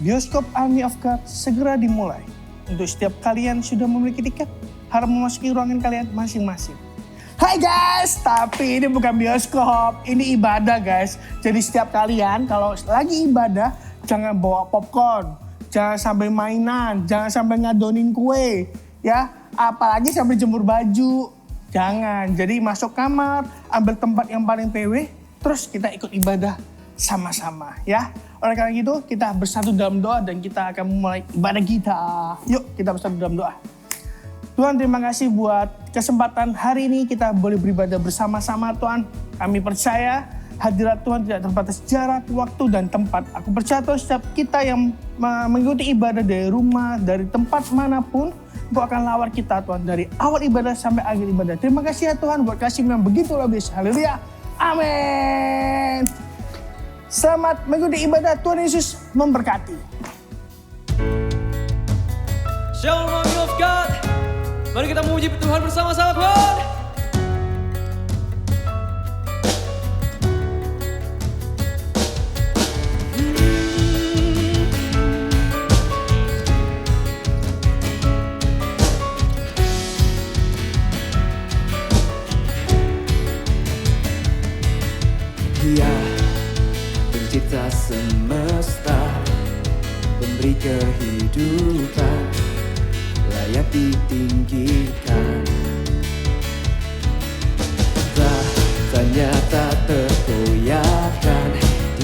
Bioskop Army of God segera dimulai. Untuk setiap kalian sudah memiliki tiket, harap memasuki ruangan kalian masing-masing. Hai guys, tapi ini bukan bioskop, ini ibadah guys. Jadi setiap kalian kalau lagi ibadah, jangan bawa popcorn, jangan sampai mainan, jangan sampai ngadonin kue, ya. Apalagi sampai jemur baju, jangan. Jadi masuk kamar, ambil tempat yang paling PW, terus kita ikut ibadah sama-sama, ya. Oleh karena itu, kita bersatu dalam doa dan kita akan memulai ibadah kita. Yuk, kita bersatu dalam doa. Tuhan, terima kasih buat kesempatan hari ini kita boleh beribadah bersama-sama Tuhan. Kami percaya hadirat Tuhan tidak terbatas jarak, waktu, dan tempat. Aku percaya Tuhan setiap kita yang mengikuti ibadah dari rumah, dari tempat manapun, Engkau akan lawar kita Tuhan dari awal ibadah sampai akhir ibadah. Terima kasih ya Tuhan buat kasih yang begitu luar biasa. Haleluya. Amin. Selamat mengikuti ibadah, Tuhan Yesus memberkati. Shalom Army of God. Mari kita memuji Tuhan bersama-sama Tuhan. Dia pencipta semesta, pemberi kehidupan, layak ditinggikan. Tahtanya tak tergoyahkan,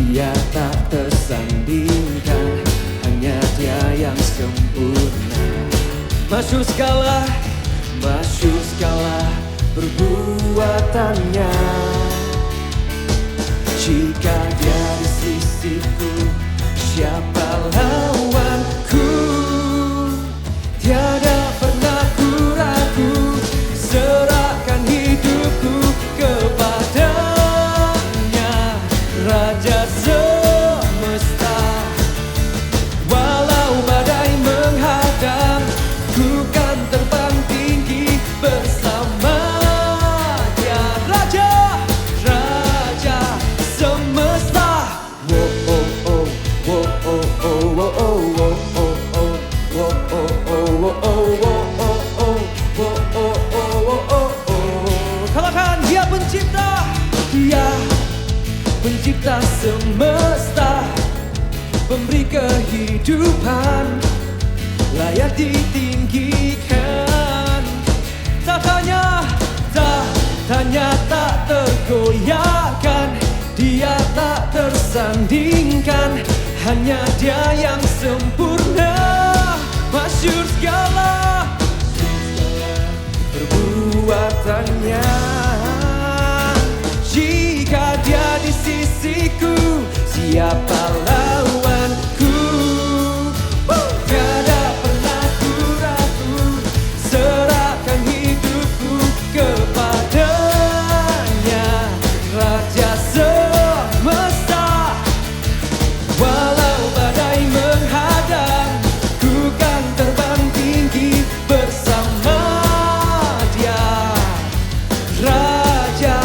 dia tak tersandingkan, hanya dia yang sempurna. Masyhur segala perbuatannya. Jika dia di sisiku, siapa lawanku? Tiada pernah ku ragu, serahkan hidupku kepadanya, Raja semesta. Walau badai menghadang, ku kan terbang tinggi bersama dia, Raja semesta. Katakan dia pencipta. Dia pencipta semesta, pemberi kehidupan, layak ditinggikan. Tahtanya tak tergoyahkan, dia tak tersandingkan, hanya dia yang sempurna. Masyhur segala perbuatannya. Jika dia di sisiku, siapa lawanku? Tiada pernah ku ragu, serahkan hidupku kepadanya, Raja semesta. Walau badai menghadang, ku kan terbang tinggi bersama dia, Raja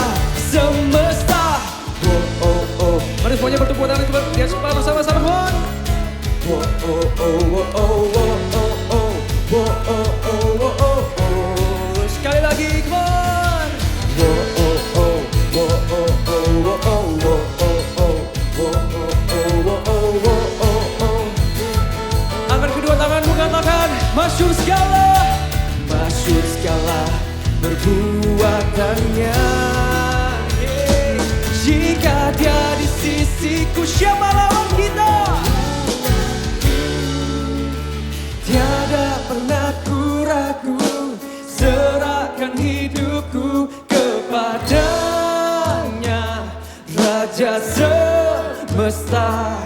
semesta. Mari semuanya bertepuk tangan coba di atas kepala bersama-sama Tuhan. Sekali lagi, come on. Angkat kedua tanganmu, katakan masyhur segala perbuatannya. Jika dia di sisiku, siapa lawan kita? Tiada pernah ku ragu, serahkan hidupku kepadanya, Raja semesta.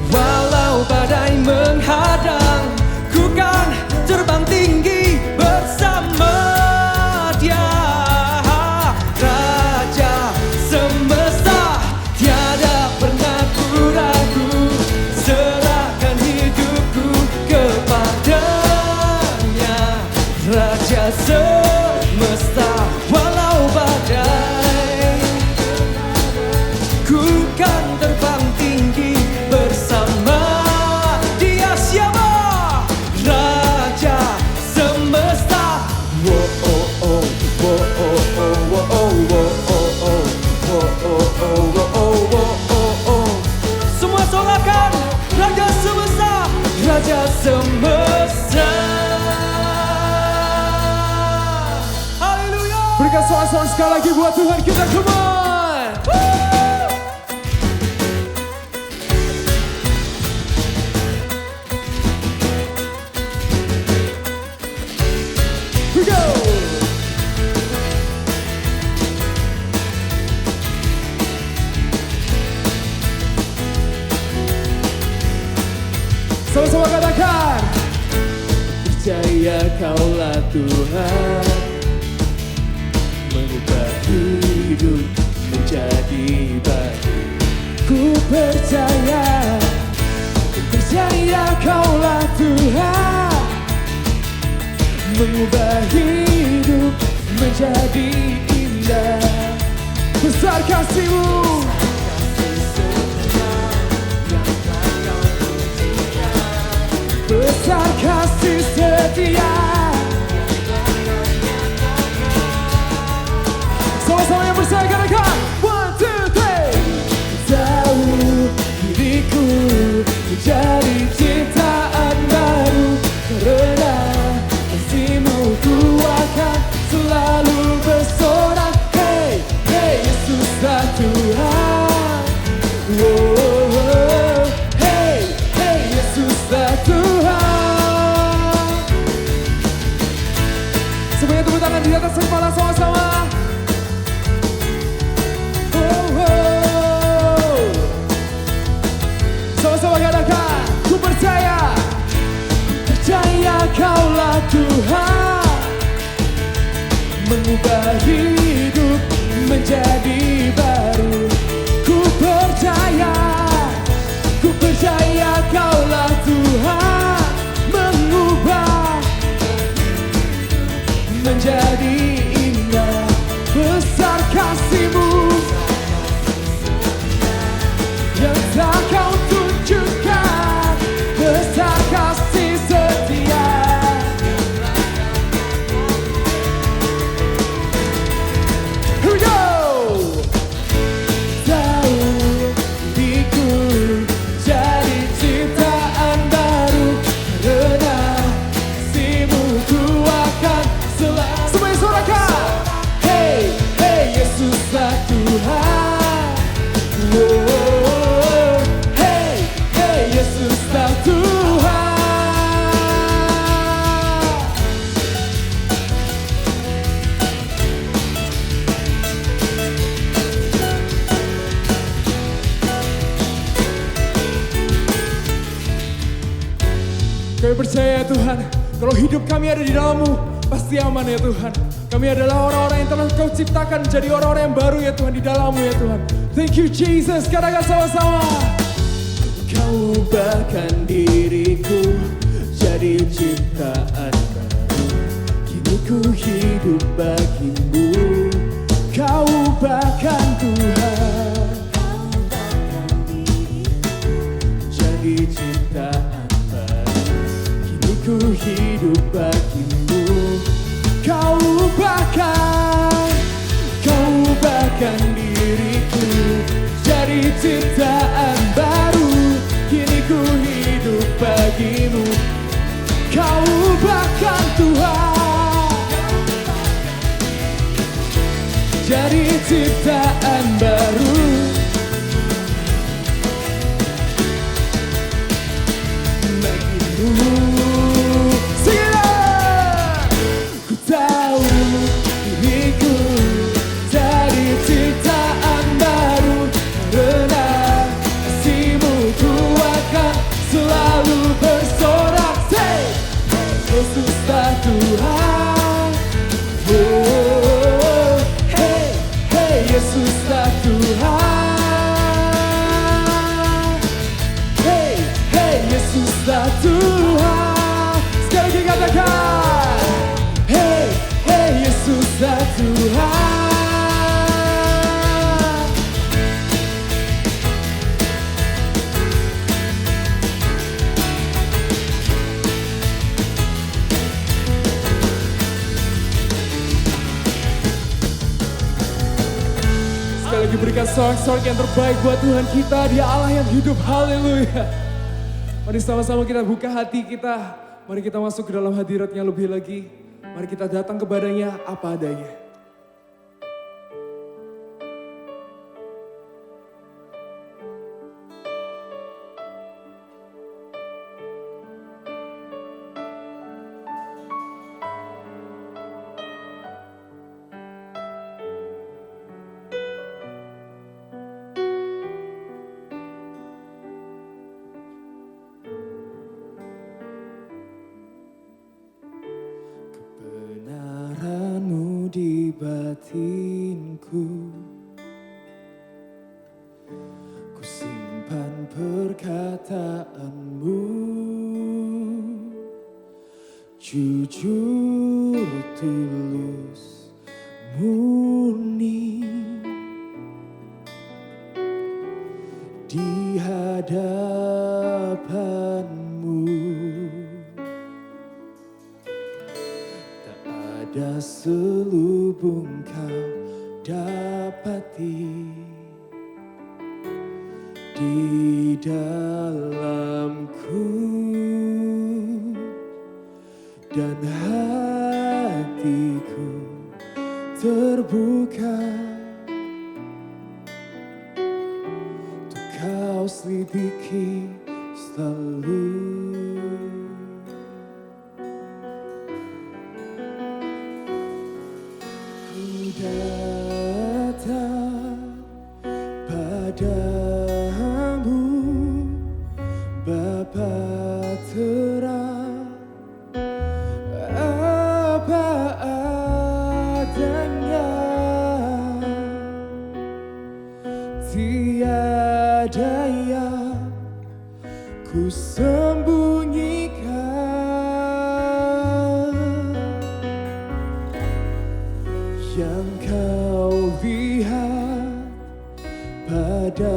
Walau badai menghadang, ku kan terbang nyalakan Raja semesta, Raja semesta. Haleluya. Berikan soal-soal sekali lagi buat Tuhan kita, come on. We go. Sama-sama katakan, percaya kaulah Tuhan, mengubah hidup menjadi baru. Ku percaya kaulah Tuhan, mengubah hidup menjadi indah. Besar kasih-Mu, besar kasih setia. Sama-sama yang percaya katakan 1, 2, 3. Tahu diriku menjadi ciptaan baru, karena kasih-Mu ku akan selalu bersorak. Hey, hey Yesuslah Tuhan. Oh, hey, hey Yesuslah Tuhan. Semuanya tepuk tangan di atas kepala sama-sama. Sama-sama katakan, ku percaya kaulah Tuhan, mengubah hidup menjadi baru. Ku percaya kaulah Tuhan, mengubah menjadi indah. Besar kasih-Mu yang tak kau tunjukkan, besar kasih setia. Here we go. Tahu diriku jadi ciptaan baru, karena kasih-Mu ku akan selalu. Semuanya suarakan. Hey, hey Yesuslah Tuhan. Oh, hey, hey Yesuslah Tuhan. Kami percaya ya Tuhan, kalau hidup kami ada di dalam-Mu, pasti aman ya Tuhan. Kami adalah orang-orang yang telah Kau ciptakan jadi orang-orang yang baru ya Tuhan di dalam-Mu ya Tuhan. Thank you Jesus, katakan sama-sama. Kau ubahkan diriku jadi ciptaan baru, kini ku hidup bagi-Mu. Kau ubahkan Tuhan jadi ciptaan baru, kini ku hidup bagi-Mu. Kau ubahkan diriku jadi ciptaan baru, kini ku hidup bagi-Mu. Kau ubahkan Tuhan jadi ciptaan baru. Bagi-Mu. Ku tahu diriku jadi ciptaan baru, karena kasih-Mu ku akan selalu bersorak. Say, Yesuslah Tuhan. Oh, hey, hey Yesuslah Tuhan. Hey, hey Yesuslah Tuhan. Sekali lagi katakan, hey, hey Yesuslah Tuhan. Sekali lagi berikan sorak-sorak yang terbaik buat Tuhan kita. Dia Allah yang hidup, haleluya. Mari sama-sama kita buka hati kita. Mari kita masuk ke dalam hadiratnya lebih lagi. Mari kita datang kepadanya apa adanya. Kebenaran-Mu di batinku, ku simpan perkataan-Mu, jujur, tulus, murni di hadapan-Mu. Ada selubung Kau dapati di dalamku, dan hatiku terbuka untuk Kau selidiki selalu. Datang padamu, Bapa terang, apa adanya, tiada yang ku sembunyikan. Yang Kau lihat padaku,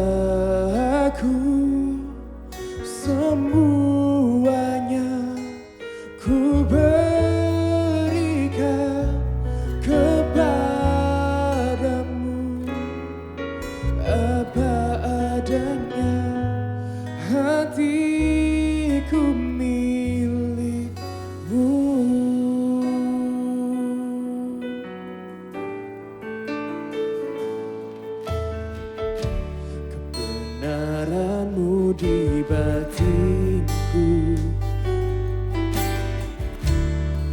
semuanya ku berikan kepadamu, apa adanya, hatiku milik-Mu. Kebenaran-Mu di batinku,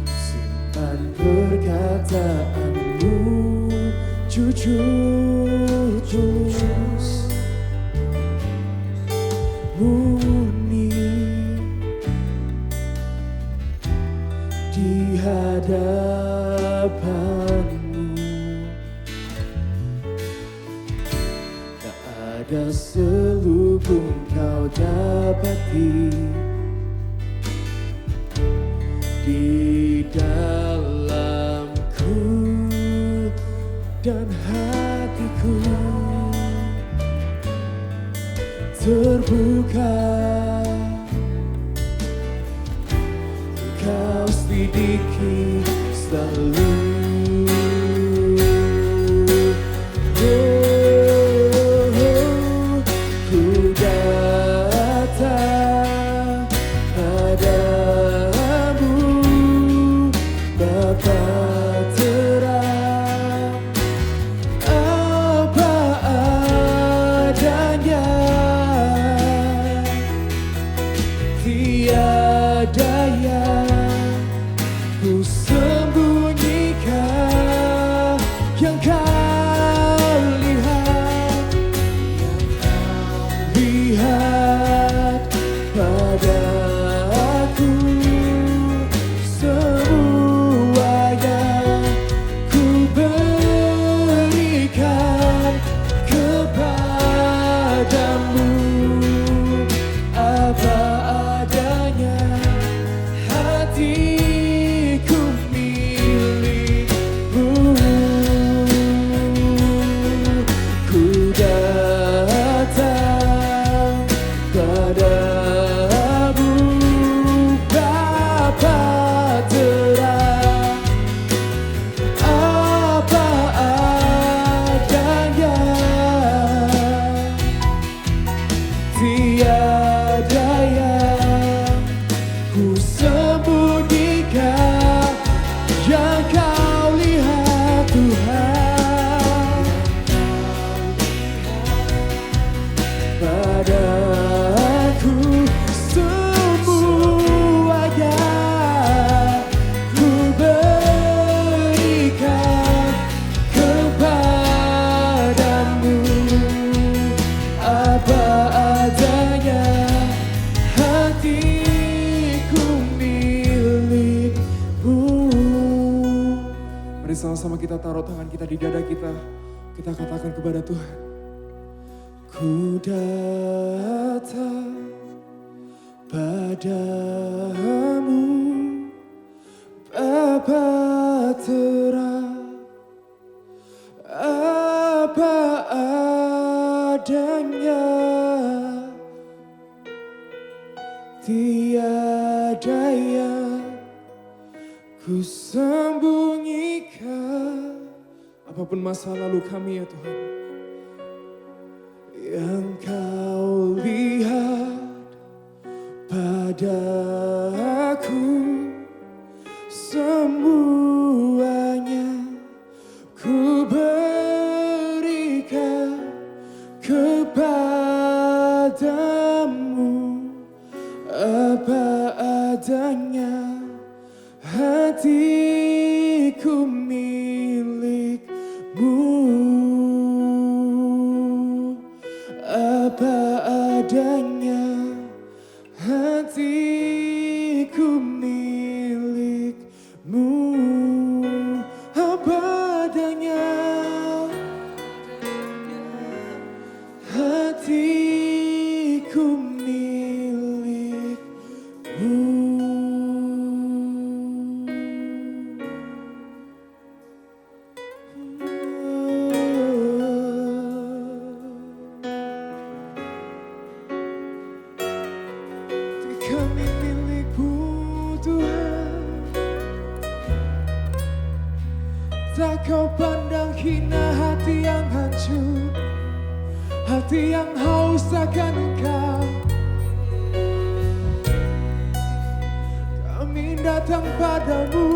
simpan perkataan-Mu, jujur, tulus, murni di hadapan-Mu. Tak ada selubung Kau dapati di dalamku, dan hatiku terbuka. Kau selidiki selalu. Ku datang padamu, Bapa terang, apa adanya, tiada yang ku sembunyikan. Yang Kau lihat padaku, semuanya ku berikan kepadamu, apa adanya, Mari sama-sama kita taruh tangan kita di dada kita. Kita katakan kepada Tuhan. Ku datang padamu, Bapa terang, apa adanya, tiada yang ku sembunyikan. Apapun masa lalu kami ya Tuhan, yang Kau lihat pada aku, semuanya ku berikan kepadamu, apa adanya, hatiku milikmu, apa adanya, hatiku milikmu, apa adanya, hatiku milikmu. Kami milikmu Tuhan, tak Kau pandang hina hati yang hancur, hati yang haus akan Engkau. Kami datang padamu,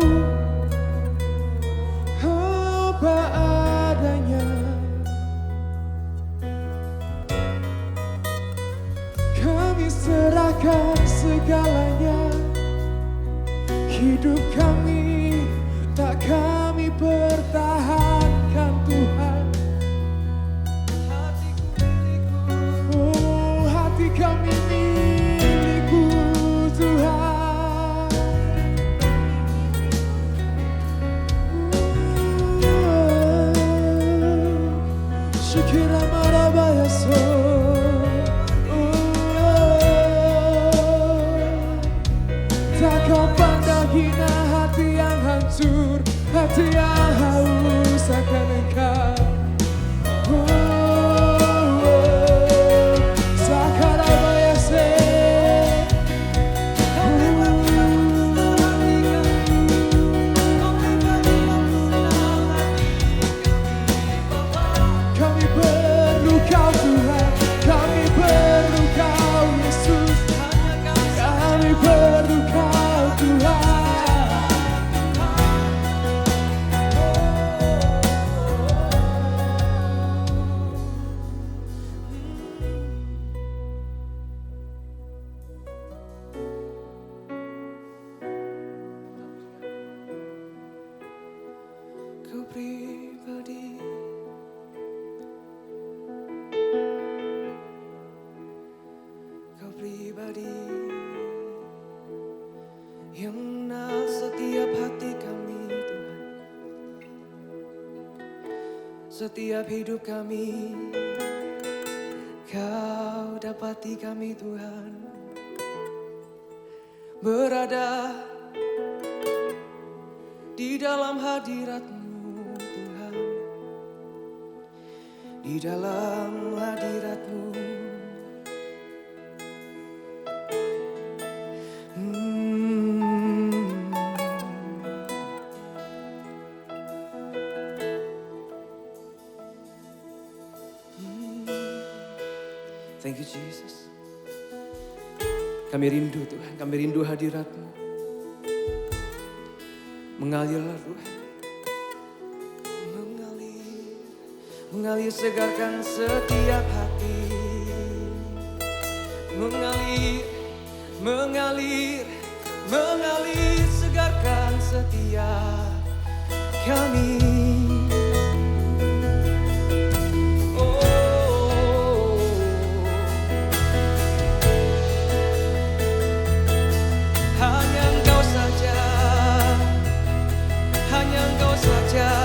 apa adanya. Kami serahkan segalanya, hidup kami tak kami pertahankan Tuhan. Oh, hati kami milikmu Tuhan. Shikira marabaya so. Tak Kau pandang hina hati yang hancur, hati yang haus akan Engkau. Sakarabaya se. Kami perlu Kau Tuhan, kami perlu Kau Yesus, kami perlu Kau Tuhan. Kau pribadi, Kau pribadi yang mengenal setiap hati kami Tuhan, setiap hidup kami. Kau dapati kami Tuhan, berada di dalam hadirat-Mu Tuhan, di dalam hadirat-Mu. Thank you Jesus. Kami rindu Tuhan, kami rindu hadirat-Mu. Mengalirlah Tuhan, mengalir segarkan setiap hati. Mengalir segarkan setiap kami. Hanya Engkau saja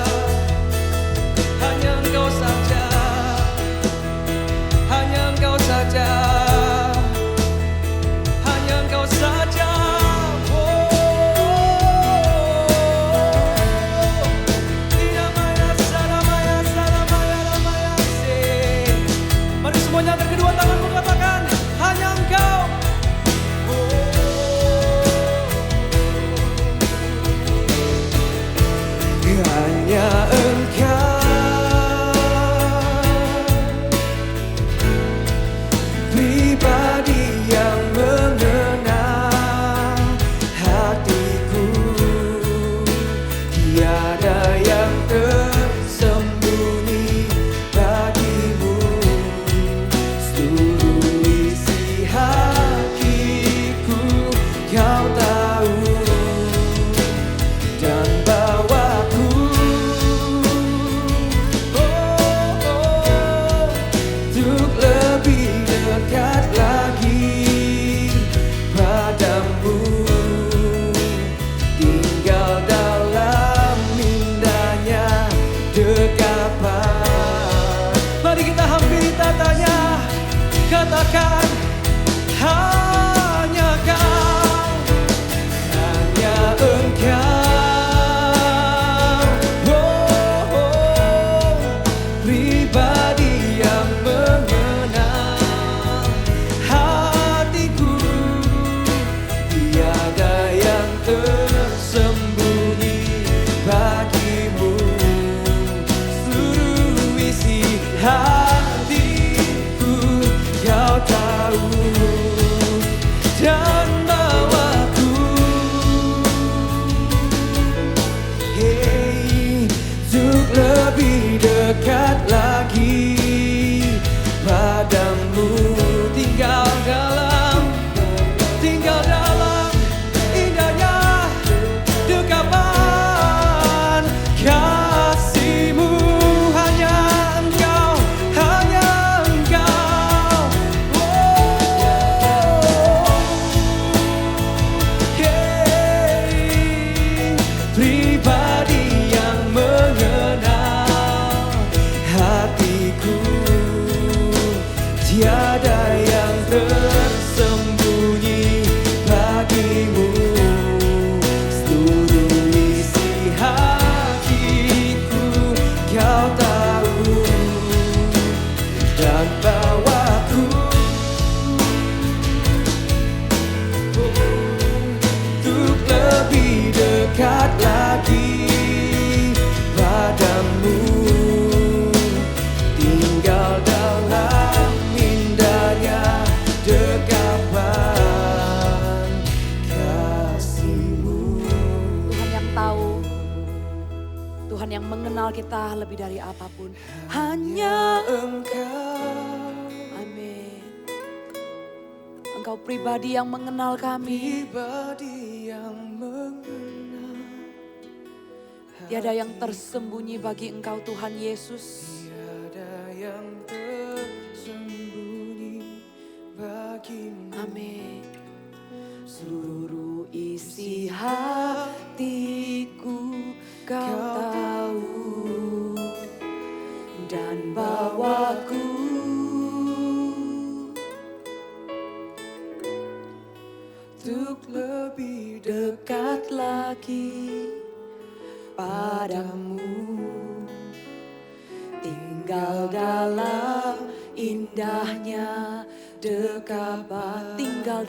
dekat lagi padamu, tinggal dalam indahnya dekapan kasih-Mu. Tuhan yang tahu, Tuhan yang mengenal kita lebih dari apapun. Hanya Engkau, Amin. Engkau pribadi yang mengenal kami. pribadi yang mengenal. Tiada yang tersembunyi bagi Engkau Tuhan Yesus. Tiada yang tersembunyi bagimu. Amin. Seluruh isi hatiku Kau tahu, dan bawaku Untuk lebih dekat lagi padamu, tinggal dalam indahnya dekapan, tinggal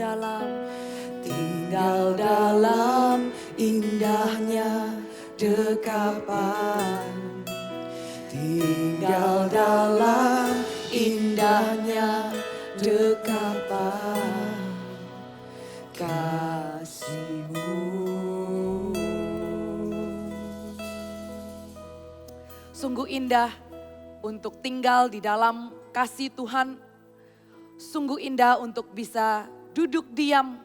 dalam indahnya dekapan, tinggal dalam indahnya dekapan kasih-Mu. Sungguh indah untuk tinggal di dalam kasih Tuhan. Sungguh indah untuk bisa duduk diam,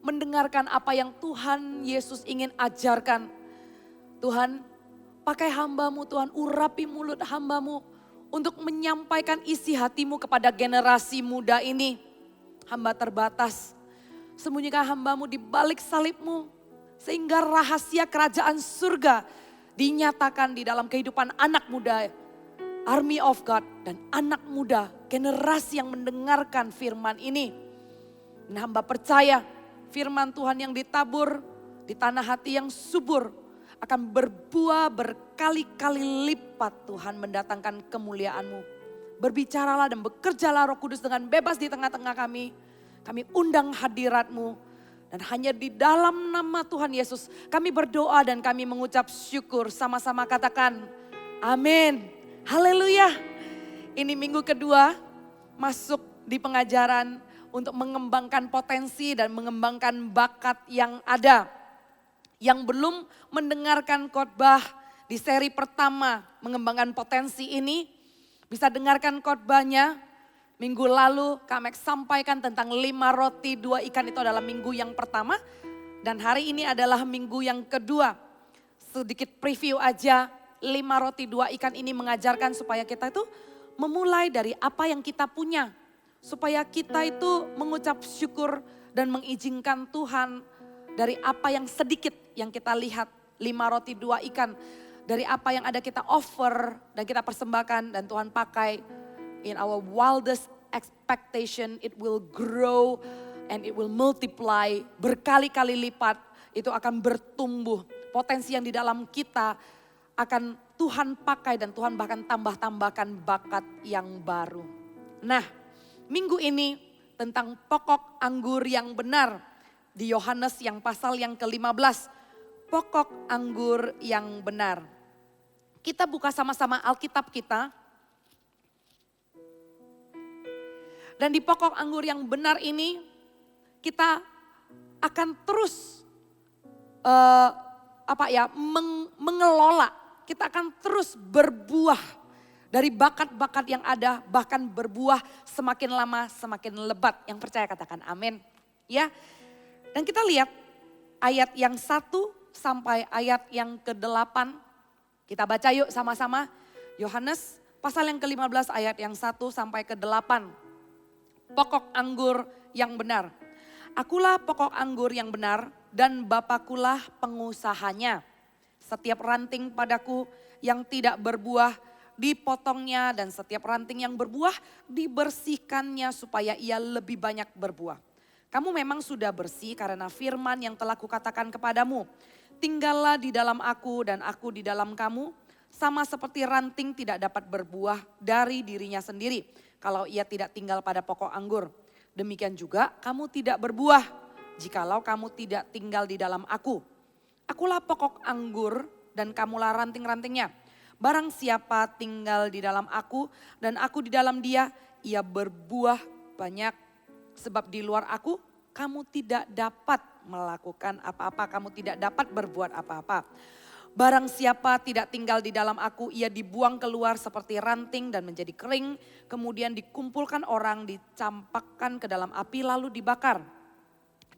mendengarkan apa yang Tuhan Yesus ingin ajarkan. Tuhan, pakai hamba-Mu Tuhan, urapi mulut hamba-Mu untuk menyampaikan isi hati-Mu kepada generasi muda ini. Hamba terbatas, sembunyikan hamba-Mu di balik salib-Mu, sehingga rahasia kerajaan surga dinyatakan di dalam kehidupan anak muda, army of God, dan anak muda, generasi yang mendengarkan firman ini. Dan hamba percaya firman Tuhan yang ditabur di tanah hati yang subur akan berbuah berkali-kali lipat. Tuhan mendatangkan kemuliaan-Mu. Berbicaralah dan bekerjalah Roh Kudus dengan bebas di tengah-tengah kami. Kami undang hadirat-Mu. Dan hanya di dalam nama Tuhan Yesus kami berdoa dan kami mengucap syukur. Sama-sama katakan amin. Haleluya. Ini minggu kedua masuk di pengajaran untuk mengembangkan potensi dan mengembangkan bakat yang ada. Yang belum mendengarkan khotbah di seri pertama mengembangkan potensi ini, bisa dengarkan khotbahnya. Minggu lalu kami sampaikan tentang 5 roti 2 ikan, itu adalah minggu yang pertama. Dan hari ini adalah minggu yang kedua. Sedikit preview aja, 5 roti 2 ikan ini mengajarkan supaya kita itu memulai dari apa yang kita punya. Supaya kita itu mengucap syukur dan mengizinkan Tuhan dari apa yang sedikit yang kita lihat, 5 roti 2 ikan. Dari apa yang ada kita offer dan kita persembahkan dan Tuhan pakai. In our wildest expectation, it will grow and it will multiply. Berkali-kali lipat itu akan bertumbuh. Potensi yang di dalam kita akan Tuhan pakai dan Tuhan bahkan tambah-tambahkan bakat yang baru. Nah, minggu ini tentang pokok anggur yang benar. Di Yohanes yang pasal yang ke-15, pokok anggur yang benar. Kita buka sama-sama Alkitab kita. Dan di pokok anggur yang benar ini kita akan terus mengelola. Kita akan terus berbuah dari bakat-bakat yang ada, bahkan berbuah semakin lama semakin lebat. Yang percaya katakan amin. Ya. Dan kita lihat ayat yang 1 sampai ayat yang ke-8. Kita baca yuk sama-sama. Yohanes pasal yang ke-15 ayat yang 1 sampai ke-8. Pokok anggur yang benar. Akulah pokok anggur yang benar dan Bapakulah pengusahanya. Setiap ranting padaku yang tidak berbuah dipotongnya dan setiap ranting yang berbuah dibersihkannya supaya ia lebih banyak berbuah. Kamu memang sudah bersih karena firman yang telah kukatakan kepadamu. Tinggallah di dalam aku dan aku di dalam kamu. Sama seperti ranting tidak dapat berbuah dari dirinya sendiri kalau ia tidak tinggal pada pokok anggur. Demikian juga kamu tidak berbuah jikalau kamu tidak tinggal di dalam aku. Akulah pokok anggur dan kamulah ranting-rantingnya. Barang siapa tinggal di dalam aku dan aku di dalam dia, ia berbuah banyak. Sebab di luar aku, kamu tidak dapat melakukan apa-apa, kamu tidak dapat berbuat apa-apa. Barang siapa tidak tinggal di dalam aku, ia dibuang keluar seperti ranting dan menjadi kering. Kemudian dikumpulkan orang, dicampakkan ke dalam api lalu dibakar.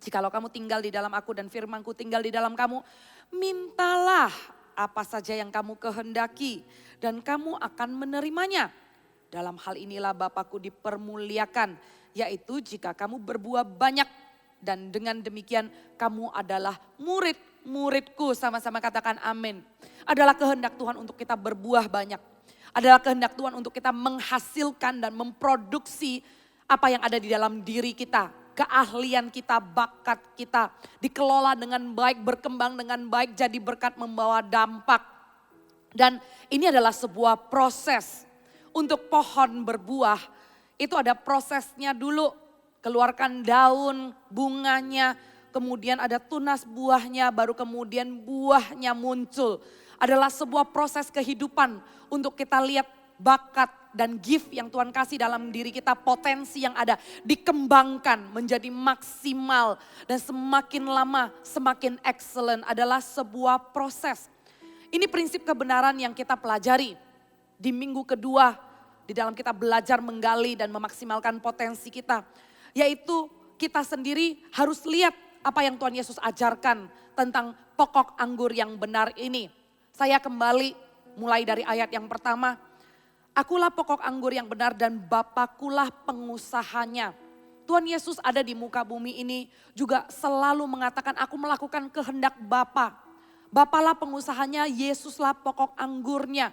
Jikalau kamu tinggal di dalam aku dan firmanku tinggal di dalam kamu, mintalah apa saja yang kamu kehendaki dan kamu akan menerimanya. Dalam hal inilah Bapakku dipermuliakan, yaitu jika kamu berbuah banyak dan dengan demikian kamu adalah murid-muridku. Sama-sama katakan amin. Adalah kehendak Tuhan untuk kita berbuah banyak. Adalah kehendak Tuhan untuk kita menghasilkan dan memproduksi apa yang ada di dalam diri kita. Keahlian kita, bakat kita dikelola dengan baik, berkembang dengan baik, jadi berkat membawa dampak. Dan ini adalah sebuah proses. Untuk pohon berbuah itu ada prosesnya dulu. Keluarkan daun, bunganya, kemudian ada tunas buahnya, baru kemudian buahnya muncul. Adalah sebuah proses kehidupan untuk kita lihat bakat dan gift yang Tuhan kasih dalam diri kita, potensi yang ada dikembangkan menjadi maksimal dan semakin lama semakin excellent. Adalah sebuah proses. Ini prinsip kebenaran yang kita pelajari di minggu kedua di dalam kita belajar menggali dan memaksimalkan potensi kita. Yaitu kita sendiri harus lihat apa yang Tuhan Yesus ajarkan tentang pokok anggur yang benar ini. Saya kembali mulai dari ayat yang pertama. Akulah pokok anggur yang benar dan Bapakulah pengusahanya. Tuhan Yesus ada di muka bumi ini juga selalu mengatakan aku melakukan kehendak Bapa. Bapalah pengusahanya, Yesuslah pokok anggurnya.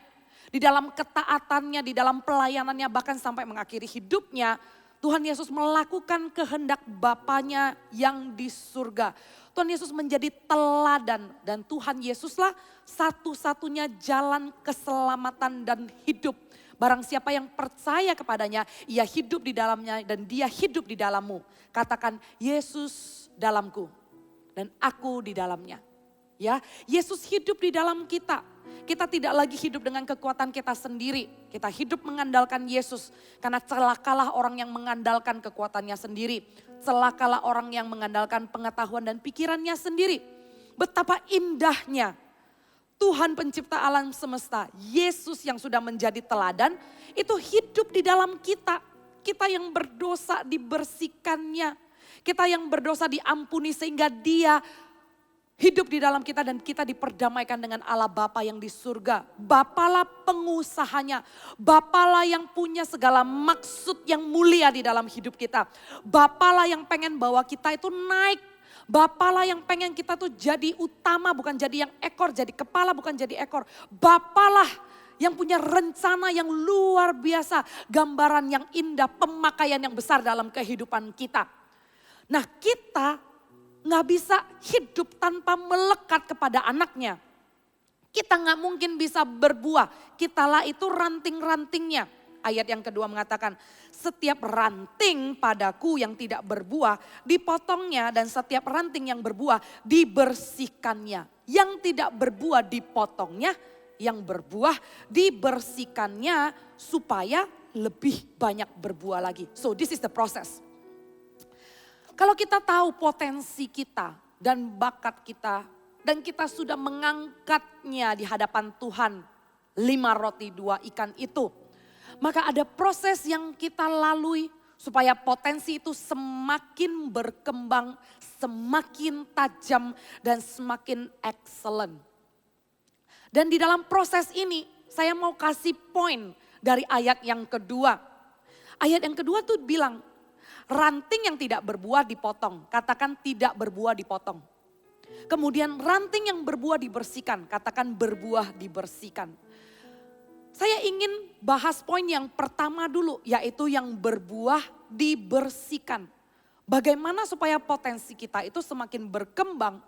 Di dalam ketaatannya, di dalam pelayanannya bahkan sampai mengakhiri hidupnya. Tuhan Yesus melakukan kehendak Bapanya yang di surga. Tuhan Yesus menjadi teladan dan Tuhan Yesuslah satu-satunya jalan keselamatan dan hidup. Barang siapa yang percaya kepadanya, ia hidup di dalamnya dan dia hidup di dalammu. Katakan Yesus dalamku dan aku di dalamnya. Ya, Yesus hidup di dalam kita. Kita tidak lagi hidup dengan kekuatan kita sendiri. Kita hidup mengandalkan Yesus. Karena celakalah orang yang mengandalkan kekuatannya sendiri. Celakalah orang yang mengandalkan pengetahuan dan pikirannya sendiri. Betapa indahnya Tuhan pencipta alam semesta. Yesus yang sudah menjadi teladan itu hidup di dalam kita. Kita yang berdosa dibersihkannya. Kita yang berdosa diampuni sehingga dia hidup di dalam kita dan kita diperdamaikan dengan Allah Bapa yang di surga. Bapalah pengusahanya. Bapalah yang punya segala maksud yang mulia di dalam hidup kita. Bapalah yang pengen bawa kita itu naik. Bapalah yang pengen kita tuh jadi utama bukan jadi yang ekor. Jadi kepala bukan jadi ekor. Bapalah yang punya rencana yang luar biasa. Gambaran yang indah, pemakaian yang besar dalam kehidupan kita. Nah kita nggak bisa hidup tanpa melekat kepada anaknya. Kita nggak mungkin bisa berbuah. Kitalah itu ranting-rantingnya. Ayat yang kedua mengatakan, setiap ranting padaku yang tidak berbuah dipotongnya dan setiap ranting yang berbuah dibersihkannya. Yang tidak berbuah dipotongnya, yang berbuah dibersihkannya supaya lebih banyak berbuah lagi. So this is the process. Kalau kita tahu potensi kita dan bakat kita dan kita sudah mengangkatnya di hadapan Tuhan 5 roti 2 ikan itu. Maka ada proses yang kita lalui supaya potensi itu semakin berkembang, semakin tajam dan semakin excellent. Dan di dalam proses ini saya mau kasih poin dari ayat yang kedua. Ayat yang kedua tuh bilang, ranting yang tidak berbuah dipotong. Katakan tidak berbuah dipotong. Kemudian ranting yang berbuah dibersihkan. Katakan berbuah dibersihkan. Saya ingin bahas poin yang pertama dulu. Yaitu yang berbuah dibersihkan. Bagaimana supaya potensi kita itu semakin berkembang.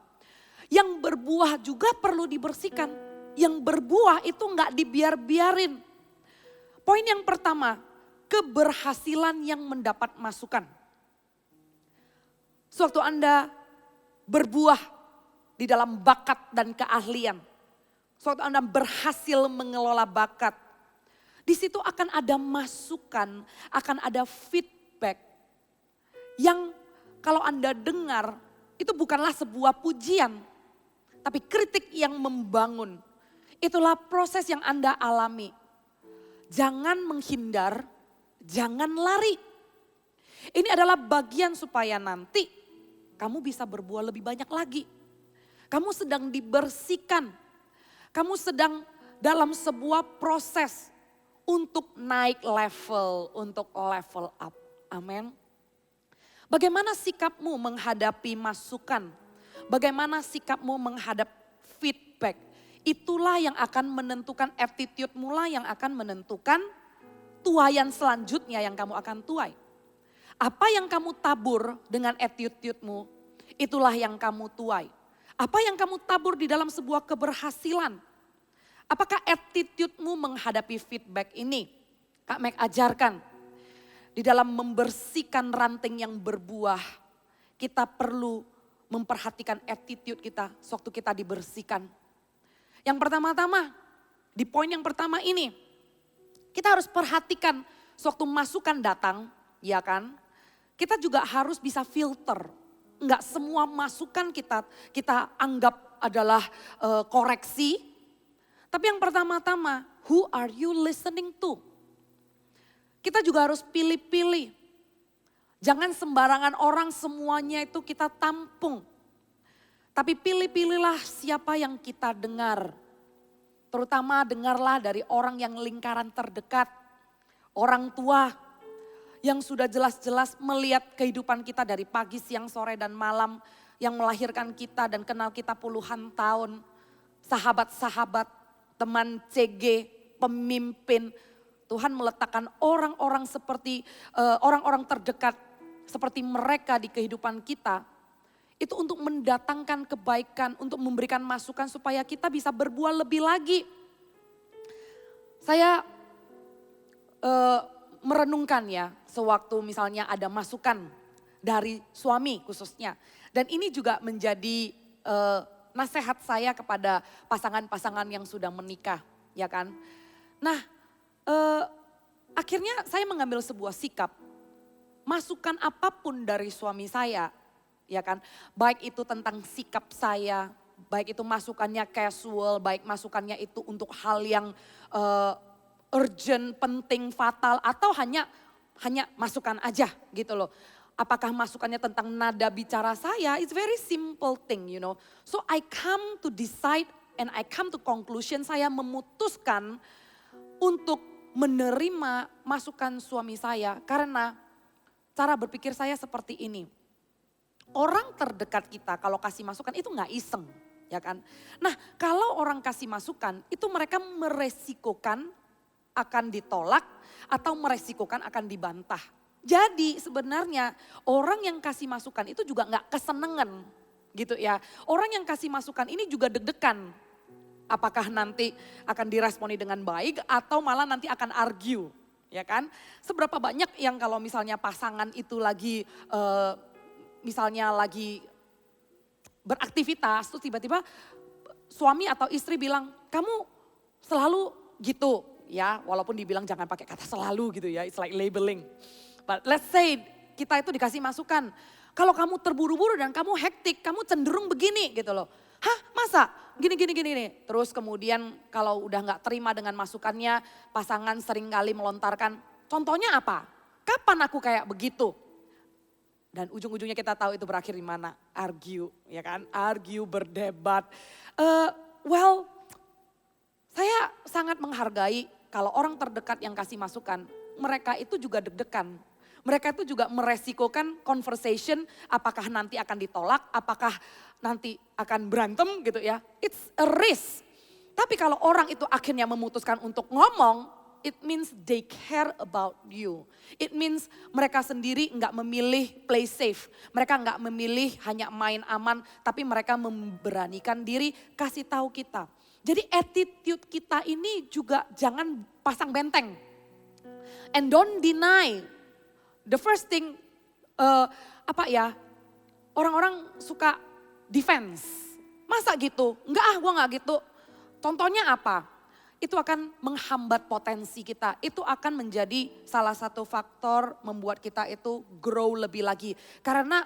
Yang berbuah juga perlu dibersihkan. Yang berbuah itu enggak dibiar-biarin. Poin yang pertama. Keberhasilan yang mendapat masukan. Sewaktu Anda berbuah, di dalam bakat dan keahlian. Sewaktu Anda berhasil mengelola bakat, di situ akan ada masukan, akan ada feedback yang kalau Anda dengar itu bukanlah sebuah pujian, tapi kritik yang membangun. Itulah proses yang Anda alami. Jangan menghindar, jangan lari. Ini adalah bagian supaya nanti kamu bisa berbuah lebih banyak lagi. Kamu sedang dibersihkan. Kamu sedang dalam sebuah proses untuk naik level, untuk level up. Amin. Bagaimana sikapmu menghadapi masukan? Bagaimana sikapmu menghadap feedback? Itulah yang akan menentukan attitude mula, yang akan menentukan tuaian selanjutnya yang kamu akan tuai. Apa yang kamu tabur dengan attitude-mu, itulah yang kamu tuai. Apa yang kamu tabur di dalam sebuah keberhasilan? Apakah attitude-mu menghadapi feedback ini? Kak Meg ajarkan, di dalam membersihkan ranting yang berbuah, kita perlu memperhatikan attitude kita sewaktu kita dibersihkan. Yang pertama-tama, di poin yang pertama ini, kita harus perhatikan sewaktu masukan datang, ya kan? Kita juga harus bisa filter. Enggak semua masukan kita anggap adalah koreksi. Tapi yang pertama-tama, who are you listening to? Kita juga harus pilih-pilih. Jangan sembarangan orang semuanya itu kita tampung. Tapi pilih-pilihlah siapa yang kita dengar. Terutama dengarlah dari orang yang lingkaran terdekat. Orang tua yang sudah jelas-jelas melihat kehidupan kita dari pagi, siang, sore, dan malam. Yang melahirkan kita dan kenal kita puluhan tahun. Sahabat-sahabat, teman CG, pemimpin. Tuhan meletakkan orang-orang seperti orang-orang terdekat seperti mereka di kehidupan kita. Itu untuk mendatangkan kebaikan, untuk memberikan masukan supaya kita bisa berbuah lebih lagi. Saya merenungkan ya, sewaktu misalnya ada masukan dari suami khususnya. Dan ini juga menjadi nasihat saya kepada pasangan-pasangan yang sudah menikah, ya kan. Nah, akhirnya saya mengambil sebuah sikap. Masukan apapun dari suami saya, ya kan. Baik itu tentang sikap saya, baik itu masukannya casual, baik masukannya itu untuk hal yang urgent, penting, fatal, atau hanya masukan aja gitu loh. Apakah masukannya tentang nada bicara saya, it's very simple thing, you know. So I come to decide and I come to conclusion, saya memutuskan untuk menerima masukan suami saya karena cara berpikir saya seperti ini. Orang terdekat kita kalau kasih masukan itu gak iseng, ya kan. Nah kalau orang kasih masukan itu mereka meresikokan akan ditolak atau meresikokan akan dibantah. Jadi sebenarnya orang yang kasih masukan itu juga gak kesenengan gitu ya. Orang yang kasih masukan ini juga deg-degan. Apakah nanti akan diresponi dengan baik atau malah nanti akan argue, ya kan? Seberapa banyak yang kalau misalnya pasangan itu lagi misalnya lagi beraktivitas terus tiba-tiba suami atau istri bilang, "Kamu selalu gitu." Ya, walaupun dibilang jangan pakai kata selalu gitu ya, it's like labeling. But let's say kita itu dikasih masukan, "Kalau kamu terburu-buru dan kamu hektik, kamu cenderung begini," gitu loh. "Hah, masa? Gini. Terus kemudian kalau udah gak terima dengan masukannya, pasangan sering kali melontarkan, "Contohnya apa? Kapan aku kayak begitu?" Dan ujung-ujungnya kita tahu itu berakhir di mana? Argue, ya kan? Argue, berdebat. Saya sangat menghargai kalau orang terdekat yang kasih masukan, mereka itu juga deg-degan. Mereka itu juga meresikokan conversation, apakah nanti akan ditolak, apakah nanti akan berantem gitu ya. It's a risk. Tapi kalau orang itu akhirnya memutuskan untuk ngomong, it means they care about you. It means mereka sendiri nggak memilih play safe. Mereka nggak memilih hanya main aman, tapi mereka memberanikan diri kasih tahu kita. Jadi attitude kita ini juga jangan pasang benteng. And don't deny. The first thing, orang-orang suka defense. Masa gitu? Enggak gue gak gitu. Contohnya apa? Itu akan menghambat potensi kita. Itu akan menjadi salah satu faktor membuat kita itu grow lebih lagi. Karena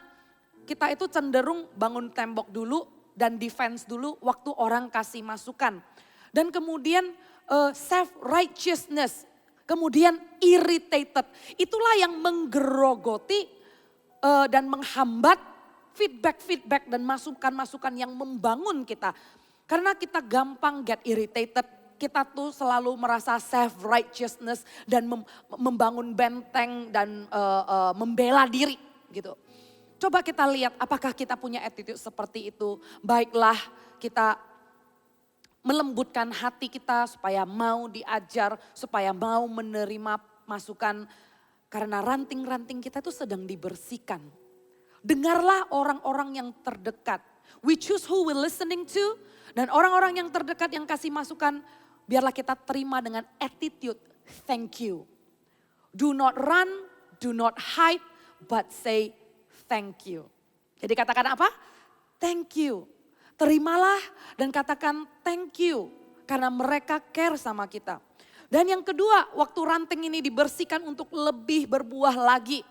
kita itu cenderung bangun tembok dulu dan defense dulu waktu orang kasih masukan. Dan kemudian self-righteousness, kemudian irritated. Itulah yang menggerogoti dan menghambat feedback dan masukan-masukan yang membangun kita. Karena kita gampang get irritated. Kita tuh selalu merasa self-righteousness dan membangun benteng dan membela diri gitu. Coba kita lihat apakah kita punya attitude seperti itu. Baiklah kita melembutkan hati kita supaya mau diajar, supaya mau menerima masukan. Karena ranting-ranting kita itu sedang dibersihkan. Dengarlah orang-orang yang terdekat. We choose who we're listening to. Dan orang-orang yang terdekat yang kasih masukan, biarlah kita terima dengan attitude, thank you. Do not run, do not hide, but say thank you. Jadi katakan apa? Thank you. Terimalah dan katakan thank you. Karena mereka care sama kita. Dan yang kedua, waktu ranting ini dibersihkan untuk lebih berbuah lagi.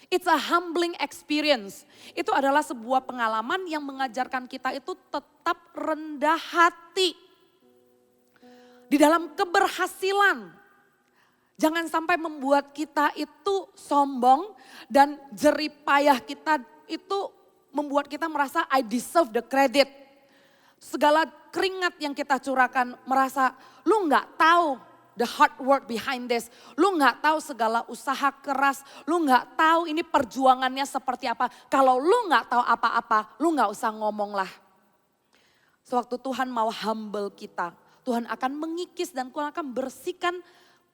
It's a humbling experience. Itu adalah sebuah pengalaman yang mengajarkan kita itu tetap rendah hati. Di dalam keberhasilan. Jangan sampai membuat kita itu sombong dan jeripayah kita itu membuat kita merasa I deserve the credit. Segala keringat yang kita curahkan merasa lu gak tahu the hard work behind this. Lu gak tahu segala usaha keras. Lu gak tahu ini perjuangannya seperti apa. Kalau lu gak tahu apa-apa, lu gak usah ngomong lah. Sewaktu Tuhan mau humble kita, Tuhan akan mengikis dan Tuhan akan bersihkan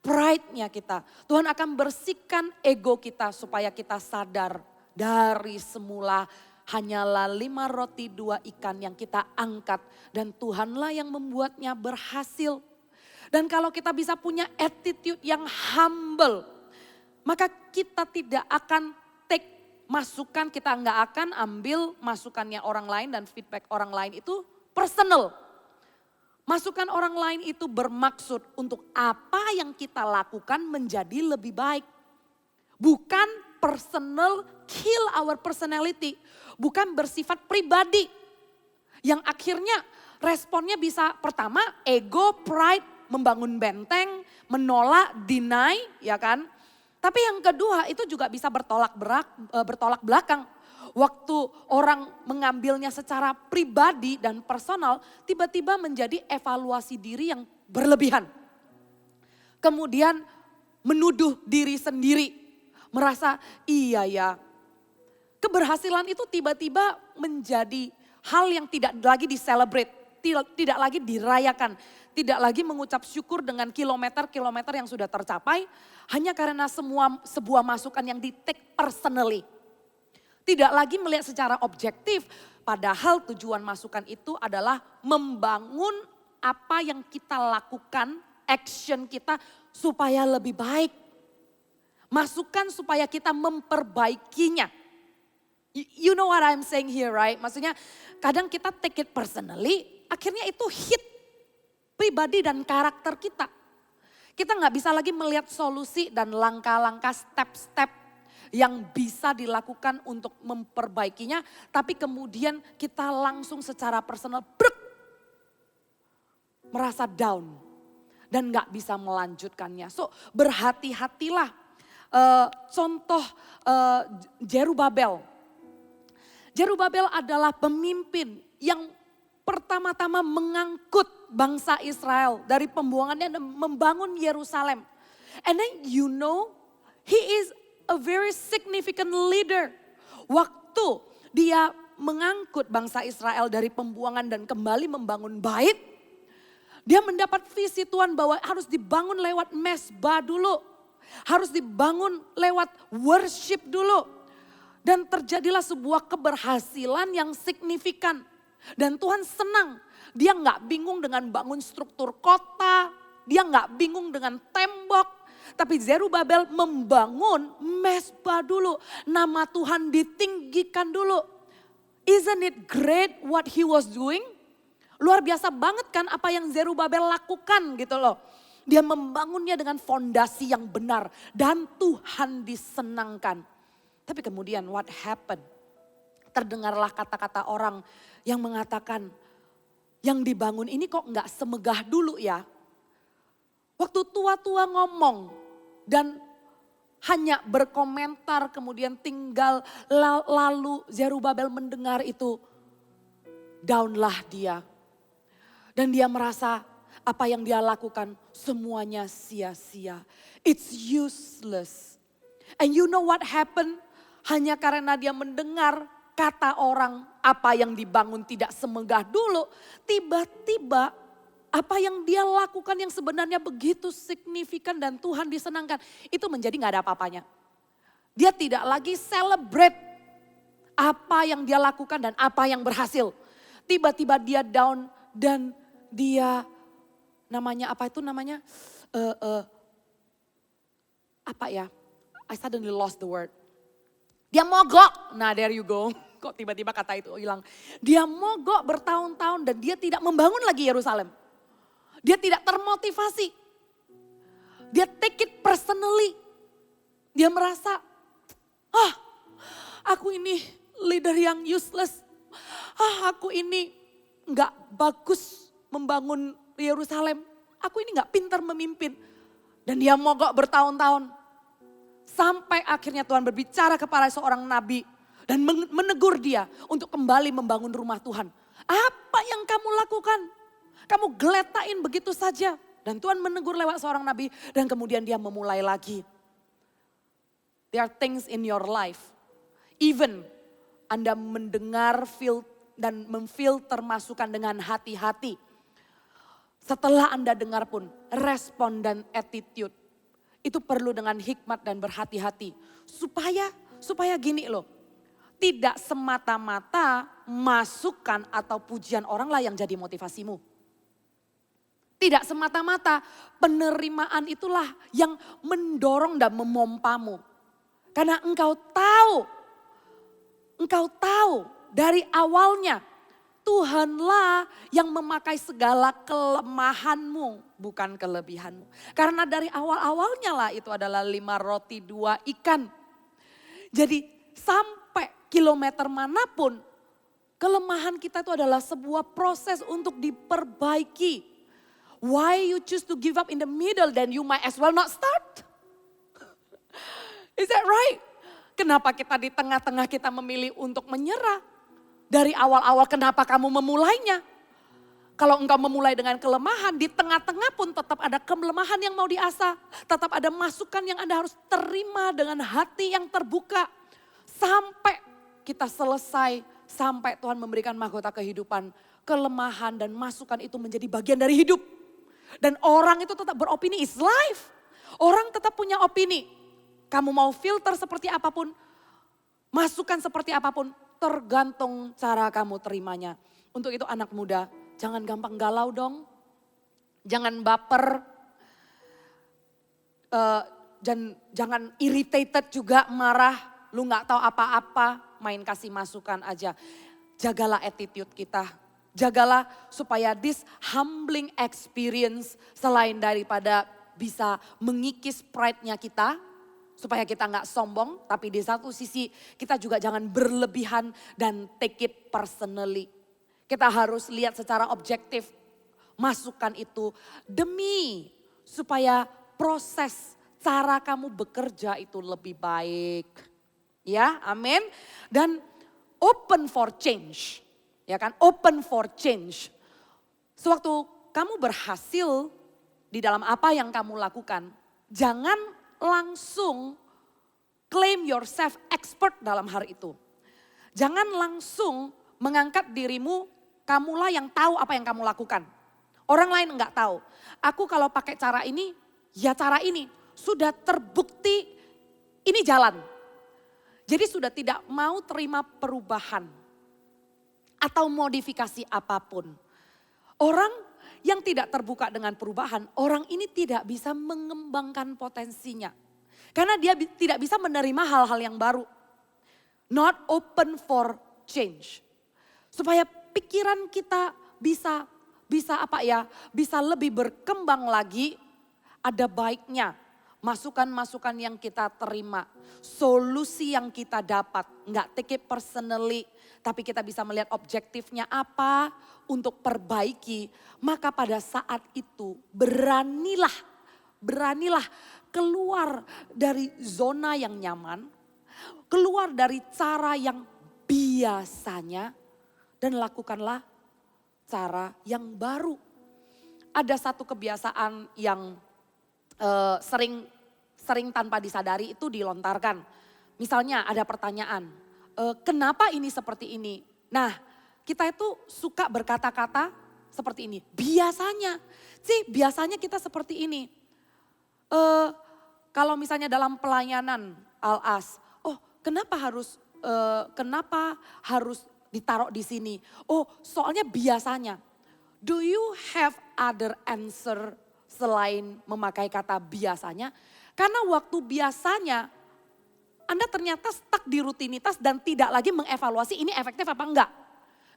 pride-nya kita. Tuhan akan bersihkan ego kita supaya kita sadar dari semula hanyalah 5 roti 2 ikan yang kita angkat. Dan Tuhanlah yang membuatnya berhasil. Dan kalau kita bisa punya attitude yang humble, maka kita tidak akan take masukan, kita nggak akan ambil masukannya orang lain dan feedback orang lain itu personal. Masukan orang lain itu bermaksud untuk apa yang kita lakukan menjadi lebih baik. Bukan personal, kill our personality. Bukan bersifat pribadi. Yang akhirnya responnya bisa pertama ego, pride, membangun benteng, menolak, deny, ya kan. Tapi yang kedua itu juga bisa bertolak belakang. Waktu orang mengambilnya secara pribadi dan personal, tiba-tiba menjadi evaluasi diri yang berlebihan. Kemudian menuduh diri sendiri, merasa iya ya. Keberhasilan itu tiba-tiba menjadi hal yang tidak lagi di-celebrate, tidak lagi dirayakan. Tidak lagi mengucap syukur dengan kilometer-kilometer yang sudah tercapai. Hanya karena sebuah masukan yang di-take personally. Tidak lagi melihat secara objektif. Padahal tujuan masukan itu adalah membangun apa yang kita lakukan, action kita supaya lebih baik. Masukan supaya kita memperbaikinya. You know what I'm saying here, right? Maksudnya kadang kita take it personally, akhirnya itu hit pribadi dan karakter kita. Kita nggak bisa lagi melihat solusi dan langkah-langkah step-step yang bisa dilakukan untuk memperbaikinya. Tapi kemudian kita langsung secara personal merasa down dan nggak bisa melanjutkannya. So berhati-hatilah. Contoh Jerubabel. Jerubabel adalah pemimpin yang pertama-tama mengangkut bangsa Israel dari pembuangannya dan membangun Yerusalem. And then you know, he is a very significant leader. Waktu dia mengangkut bangsa Israel dari pembuangan dan kembali membangun bait, dia mendapat visi Tuhan bahwa harus dibangun lewat mesbah dulu. Harus dibangun lewat worship dulu. Dan terjadilah sebuah keberhasilan yang signifikan. Dan Tuhan senang, dia nggak bingung dengan bangun struktur kota, dia nggak bingung dengan tembok. Tapi Zerubabel membangun mesbah dulu, nama Tuhan ditinggikan dulu. Isn't it great what he was doing? Luar biasa banget kan apa yang Zerubabel lakukan gitu loh. Dia membangunnya dengan fondasi yang benar dan Tuhan disenangkan. Tapi kemudian what happened? Terdengarlah kata-kata orang yang mengatakan, yang dibangun ini kok nggak semegah dulu ya. Waktu tua-tua ngomong dan hanya berkomentar kemudian tinggal lalu Zerubabel mendengar itu, downlah dia. Dan dia merasa apa yang dia lakukan semuanya sia-sia. It's useless. And you know what happened? Hanya karena dia mendengar kata orang apa yang dibangun tidak semegah dulu. Tiba-tiba apa yang dia lakukan yang sebenarnya begitu signifikan dan Tuhan disenangkan. Itu menjadi gak ada apa-apanya. Dia tidak lagi celebrate apa yang dia lakukan dan apa yang berhasil. Tiba-tiba dia down dan dia namanya apa itu namanya? Apa ya? I suddenly lost the word. Dia mogok. Nah there you go. Kok tiba-tiba kata itu hilang. Dia mogok bertahun-tahun dan dia tidak membangun lagi Yerusalem. Dia tidak termotivasi. Dia take it personally. Dia merasa, aku ini leader yang useless. Aku ini gak bagus membangun Yerusalem. Aku ini gak pintar memimpin. Dan dia mogok bertahun-tahun. Sampai akhirnya Tuhan berbicara kepada seorang nabi dan menegur dia untuk kembali membangun rumah Tuhan. Apa yang kamu lakukan? Kamu geletain begitu saja. Dan Tuhan menegur lewat seorang nabi dan kemudian dia memulai lagi. There are things in your life. Even Anda mendengar dan memfilter masukan dengan hati-hati. Setelah Anda dengar pun respon dan attitude. Itu perlu dengan hikmat dan berhati-hati. Supaya gini loh. Tidak semata-mata masukan atau pujian orang lah yang jadi motivasimu. Tidak semata-mata penerimaan itulah yang mendorong dan memompamu. Karena engkau tahu dari awalnya Tuhanlah yang memakai segala kelemahanmu, bukan kelebihanmu. Karena dari awal-awalnya lah itu adalah 5 roti 2 ikan. Jadi sampai kilometer manapun, kelemahan kita itu adalah sebuah proses untuk diperbaiki. Why you choose to give up in the middle, then you might as well not start. Is that right? Kenapa kita di tengah-tengah kita memilih untuk menyerah? Dari awal-awal kenapa kamu memulainya? Kalau engkau memulai dengan kelemahan, di tengah-tengah pun tetap ada kelemahan yang mau diasah. Tetap ada masukan yang Anda harus terima dengan hati yang terbuka. Sampai kita selesai, sampai Tuhan memberikan mahkota kehidupan. Kelemahan dan masukan itu menjadi bagian dari hidup. Dan orang itu tetap beropini, is life. Orang tetap punya opini. Kamu mau filter seperti apapun, masukan seperti apapun, tergantung cara kamu terimanya. Untuk itu anak muda, jangan gampang galau dong. Jangan baper. Jangan irritated juga, marah. Lu gak tahu apa-apa, main kasih masukan aja. Jagalah attitude kita. Jagalah supaya this humbling experience selain daripada bisa mengikis pride-nya kita. Supaya kita gak sombong, tapi di satu sisi kita juga jangan berlebihan dan take it personally. Kita harus lihat secara objektif masukan itu demi supaya proses cara kamu bekerja itu lebih baik. Ya, amin. Dan open for change. Ya kan, open for change. Sewaktu kamu berhasil di dalam apa yang kamu lakukan, jangan langsung claim yourself expert dalam hal itu. Jangan langsung mengangkat dirimu, kamulah yang tahu apa yang kamu lakukan. Orang lain enggak tahu. Aku kalau pakai cara ini, ya cara ini. Sudah terbukti ini jalan. Jadi sudah tidak mau terima perubahan atau modifikasi apapun. Orang yang tidak terbuka dengan perubahan, orang ini tidak bisa mengembangkan potensinya. Karena dia tidak bisa menerima hal-hal yang baru. Not open for change. Supaya pikiran kita bisa bisa lebih berkembang lagi, ada baiknya masukan-masukan yang kita terima, solusi yang kita dapat, nggak take it personally, tapi kita bisa melihat objektifnya apa untuk perbaiki. Maka pada saat itu beranilah keluar dari zona yang nyaman, keluar dari cara yang biasanya, dan lakukanlah cara yang baru. Ada satu kebiasaan yang sering tanpa disadari itu dilontarkan. Misalnya ada pertanyaan, kenapa ini seperti ini? Nah, kita itu suka berkata-kata seperti ini. Biasanya kita seperti ini. Kalau misalnya dalam pelayanan Al-As, kenapa harus ditaruh di sini? Soalnya biasanya. Do you have other answer selain memakai kata biasanya? Karena waktu biasanya Anda ternyata stuck di rutinitas dan tidak lagi mengevaluasi ini efektif apa enggak.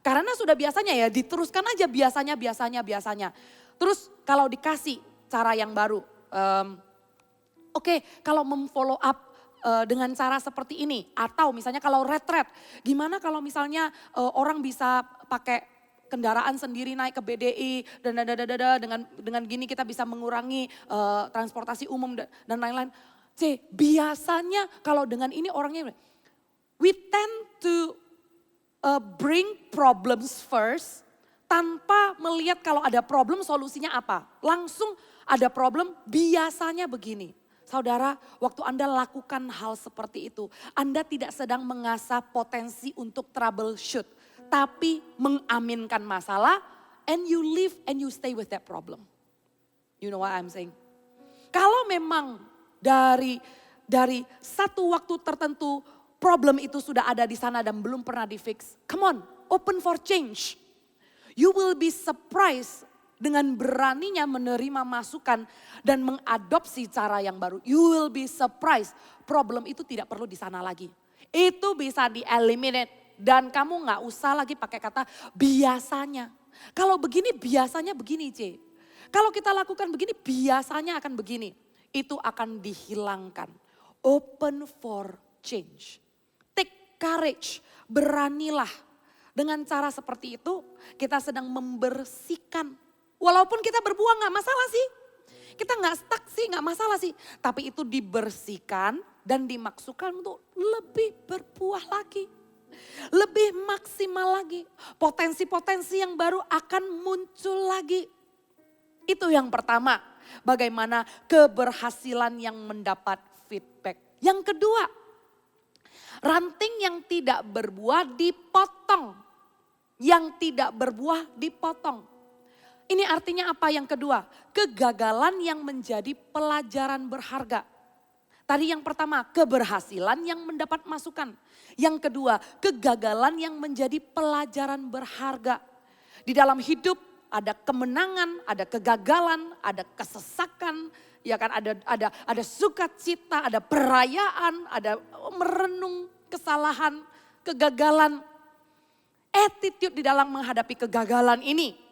Karena sudah biasanya ya, diteruskan aja biasanya. Terus kalau dikasih cara yang baru, kalau memfollow up dengan cara seperti ini, atau misalnya kalau retret, gimana kalau misalnya orang bisa pakai kendaraan sendiri naik ke BDI dan dengan gini kita bisa mengurangi transportasi umum dan lain-lain. Biasanya kalau dengan ini orangnya, we tend to bring problems first tanpa melihat kalau ada problem solusinya apa. Langsung ada problem biasanya begini. Saudara, waktu Anda lakukan hal seperti itu, Anda tidak sedang mengasah potensi untuk troubleshoot, tapi mengaminkan masalah, and you live and you stay with that problem. You know what I'm saying? Kalau memang dari satu waktu tertentu, problem itu sudah ada di sana dan belum pernah di-fix, come on, open for change. You will be surprised dengan beraninya menerima masukan dan mengadopsi cara yang baru. You will be surprised. Problem itu tidak perlu di sana lagi. Itu bisa di-eliminate. Dan kamu gak usah lagi pakai kata biasanya. Kalau begini biasanya begini C. Kalau kita lakukan begini biasanya akan begini. Itu akan dihilangkan. Open for change. Take courage. Beranilah. Dengan cara seperti itu kita sedang membersihkan. Walaupun kita berbuang gak masalah sih. Kita gak stuck sih, gak masalah sih. Tapi itu dibersihkan dan dimaksudkan untuk lebih berbuah lagi. Lebih maksimal lagi. Potensi-potensi yang baru akan muncul lagi. Itu yang pertama. Bagaimana keberhasilan yang mendapat feedback. Yang kedua, ranting yang tidak berbuah dipotong. Yang tidak berbuah dipotong. Ini artinya apa yang kedua? Kegagalan yang menjadi pelajaran berharga. Tadi yang pertama, keberhasilan yang mendapat masukan. Yang kedua, kegagalan yang menjadi pelajaran berharga. Di dalam hidup ada kemenangan, ada kegagalan, ada kesesakan, ya kan, ada sukacita, ada perayaan, ada merenung kesalahan, kegagalan. Attitude di dalam menghadapi kegagalan ini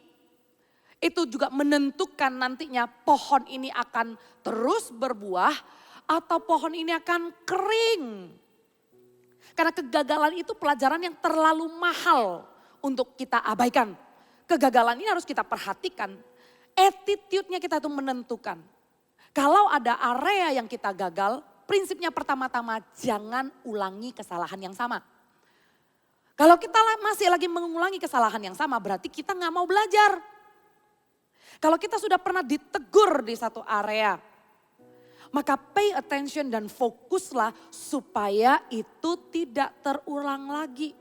itu juga menentukan nantinya pohon ini akan terus berbuah atau pohon ini akan kering. Karena kegagalan itu pelajaran yang terlalu mahal untuk kita abaikan. Kegagalan ini harus kita perhatikan. Attitude-nya kita itu menentukan. Kalau ada area yang kita gagal, prinsipnya pertama-tama jangan ulangi kesalahan yang sama. Kalau kita masih lagi mengulangi kesalahan yang sama berarti kita gak mau belajar. Kalau kita sudah pernah ditegur di satu area, maka pay attention dan fokuslah supaya itu tidak terulang lagi.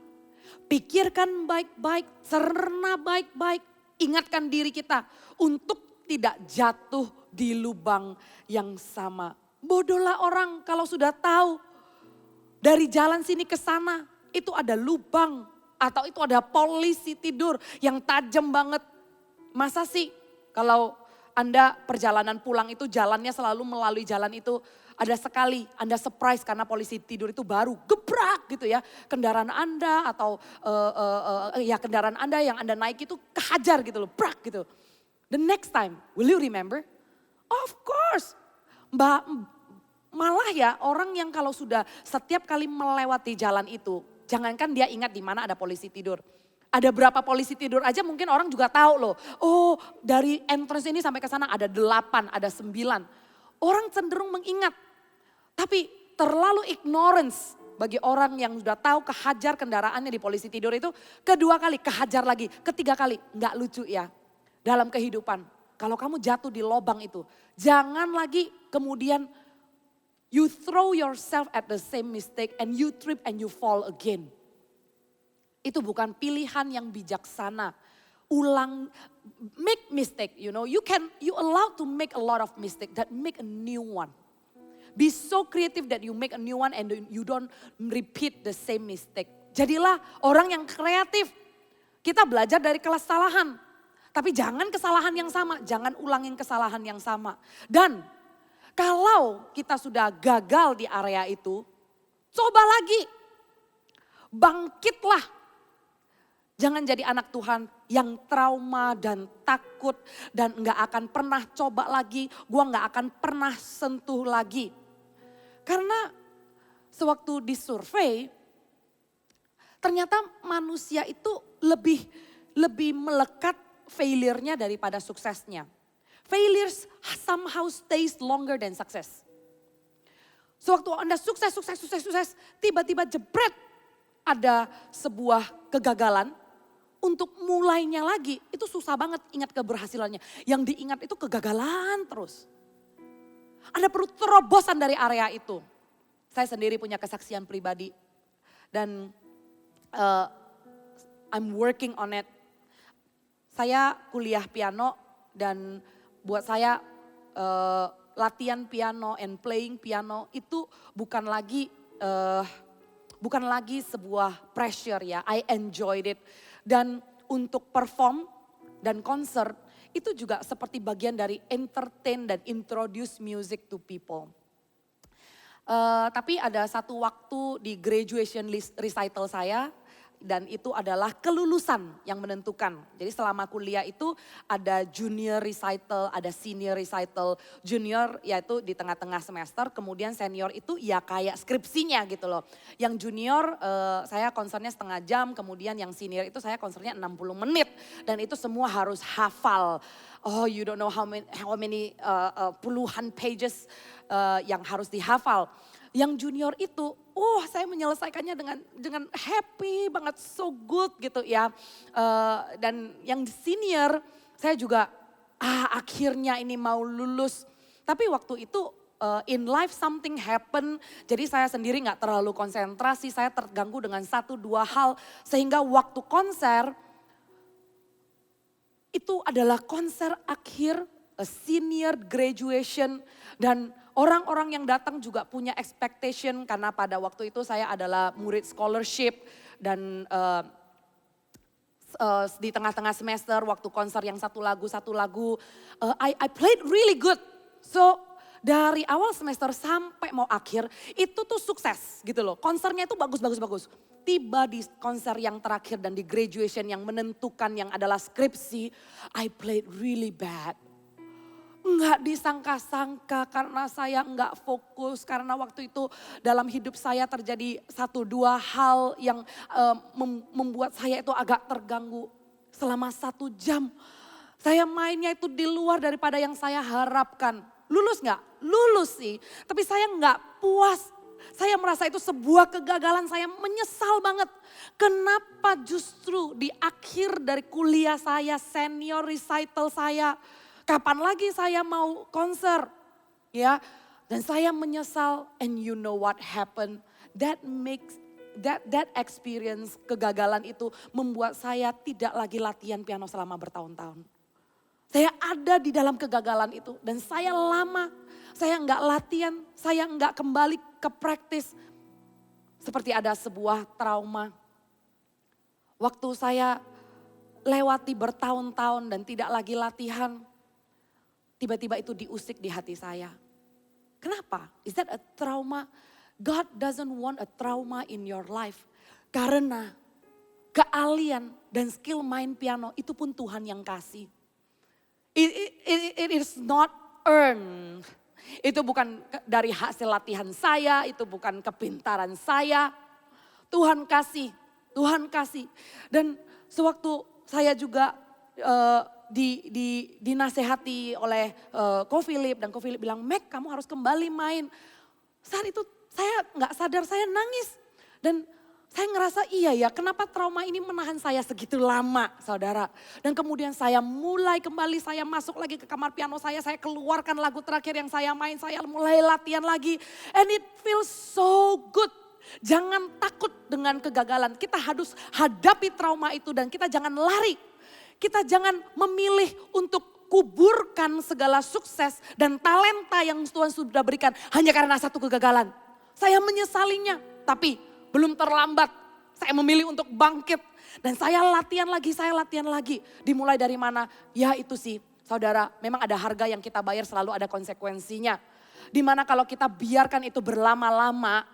Pikirkan baik-baik, cerna baik-baik, ingatkan diri kita untuk tidak jatuh di lubang yang sama. Bodohlah orang kalau sudah tahu dari jalan sini ke sana itu ada lubang atau itu ada polisi tidur yang tajam banget. Masa sih? Kalau Anda perjalanan pulang itu jalannya selalu melalui jalan itu. Ada sekali Anda surprise karena polisi tidur itu baru gebrak gitu ya. Kendaraan Anda atau ya kendaraan Anda yang Anda naik itu kehajar gitu loh, brak gitu. The next time, will you remember? Of course. Malah ya orang yang kalau sudah setiap kali melewati jalan itu, jangankan dia ingat di mana ada polisi tidur. Ada berapa polisi tidur aja mungkin orang juga tahu loh. Oh dari entrance ini sampai ke sana ada 8, ada 9. Orang cenderung mengingat. Tapi terlalu ignorance bagi orang yang sudah tahu kehajar kendaraannya di polisi tidur itu. Kedua kali kehajar lagi, ketiga kali nggak lucu ya. Dalam kehidupan kalau kamu jatuh di lubang itu. Jangan lagi kemudian you throw yourself at the same mistake and you trip and you fall again. Itu bukan pilihan yang bijaksana. Make mistake, you allow to make a lot of mistake that make a new one. Be so creative that you make a new one and you don't repeat the same mistake. Jadilah orang yang kreatif. Kita belajar dari kesalahan. Tapi jangan kesalahan yang sama, jangan ulangin kesalahan yang sama. Dan kalau kita sudah gagal di area itu, coba lagi. Bangkitlah. Jangan jadi anak Tuhan yang trauma dan takut dan gak akan pernah coba lagi. Gua gak akan pernah sentuh lagi. Karena sewaktu disurvei, ternyata manusia itu lebih melekat failure-nya daripada suksesnya. Failures somehow stays longer than success. Sewaktu Anda sukses, tiba-tiba jebret ada sebuah kegagalan, untuk mulainya lagi itu susah banget ingat keberhasilannya. Yang diingat itu kegagalan terus. Anda perlu terobosan dari area itu. Saya sendiri punya kesaksian pribadi dan I'm working on it. Saya kuliah piano dan buat saya latihan piano and playing piano itu bukan lagi sebuah pressure ya. I enjoyed it. Dan untuk perform dan konser itu juga seperti bagian dari entertain dan introduce music to people. Tapi ada satu waktu di graduation recital saya dan itu adalah kelulusan yang menentukan. Jadi selama kuliah itu ada junior recital, ada senior recital. Junior yaitu di tengah-tengah semester, kemudian senior itu ya kayak skripsinya gitu loh. Yang junior saya konsernya setengah jam, kemudian yang senior itu saya konsernya 60 menit. Dan itu semua harus hafal. Oh you don't know how many puluhan pages yang harus dihafal. Yang junior itu, saya menyelesaikannya dengan happy banget, so good gitu ya. Dan yang senior, saya juga akhirnya ini mau lulus. Tapi waktu itu in life something happen, jadi saya sendiri gak terlalu konsentrasi, saya terganggu dengan 1-2 hal. Sehingga waktu konser, itu adalah konser akhir, a senior graduation dan orang-orang yang datang juga punya expectation karena pada waktu itu saya adalah murid scholarship dan di tengah-tengah semester waktu konser yang satu lagu, I played really good. So dari awal semester sampai mau akhir itu tuh sukses gitu loh. Konsernya itu bagus. Tiba di konser yang terakhir dan di graduation yang menentukan yang adalah skripsi, I played really bad. Nggak disangka-sangka karena saya nggak fokus. Karena waktu itu dalam hidup saya terjadi 1-2 hal yang membuat saya itu agak terganggu. Selama 1 jam saya mainnya itu di luar daripada yang saya harapkan. Lulus nggak? Lulus sih. Tapi saya nggak puas. Saya merasa itu sebuah kegagalan, saya menyesal banget. Kenapa justru di akhir dari kuliah saya, senior recital saya, kapan lagi saya mau konser, ya? Dan saya menyesal. And you know what happened? That experience kegagalan itu membuat saya tidak lagi latihan piano selama bertahun-tahun. Saya ada di dalam kegagalan itu dan saya lama, saya nggak latihan, saya nggak kembali ke praktis. Seperti ada sebuah trauma. Waktu saya lewati bertahun-tahun dan tidak lagi latihan. tiba-tiba itu diusik di hati saya. Kenapa? Is that a trauma? God doesn't want a trauma in your life. Karena keahlian dan skill main piano itu pun Tuhan yang kasih. It is not earned. Itu bukan dari hasil latihan saya, itu bukan kepintaran saya. Tuhan kasih, Tuhan kasih. Dan sewaktu saya juga dinasehati oleh Ko Philip, dan Ko Philip bilang, Mac kamu harus kembali main. Saat itu saya nggak sadar, saya nangis. Dan saya ngerasa iya ya, kenapa trauma ini menahan saya segitu lama, saudara. Dan kemudian saya mulai kembali, saya masuk lagi ke kamar piano saya keluarkan lagu terakhir yang saya main, saya mulai latihan lagi. And it feels so good. Jangan takut dengan kegagalan, kita harus hadapi trauma itu dan kita jangan lari. Kita jangan memilih untuk kuburkan segala sukses dan talenta yang Tuhan sudah berikan hanya karena satu kegagalan. Saya menyesalinya, tapi belum terlambat. Saya memilih untuk bangkit dan saya latihan lagi. Dimulai dari mana? Ya itu sih, saudara, memang ada harga yang kita bayar, selalu ada konsekuensinya. Dimana kalau kita biarkan itu berlama-lama,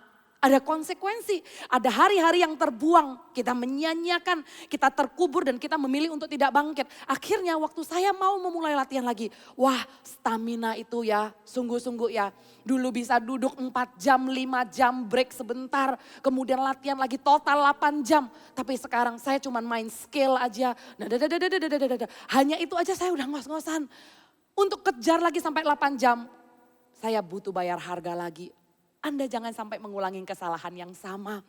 ada konsekuensi, ada hari-hari yang terbuang, kita menyanyiakan, kita terkubur dan kita memilih untuk tidak bangkit. Akhirnya waktu saya mau memulai latihan lagi, wah stamina itu ya, sungguh-sungguh ya. Dulu bisa duduk 4 jam, 5 jam, break sebentar, kemudian latihan lagi total 8 jam. Tapi sekarang saya cuma main skill aja, hanya itu aja saya udah ngos-ngosan. Untuk kejar lagi sampai 8 jam, saya butuh bayar harga lagi. Anda jangan sampai mengulangi kesalahan yang sama.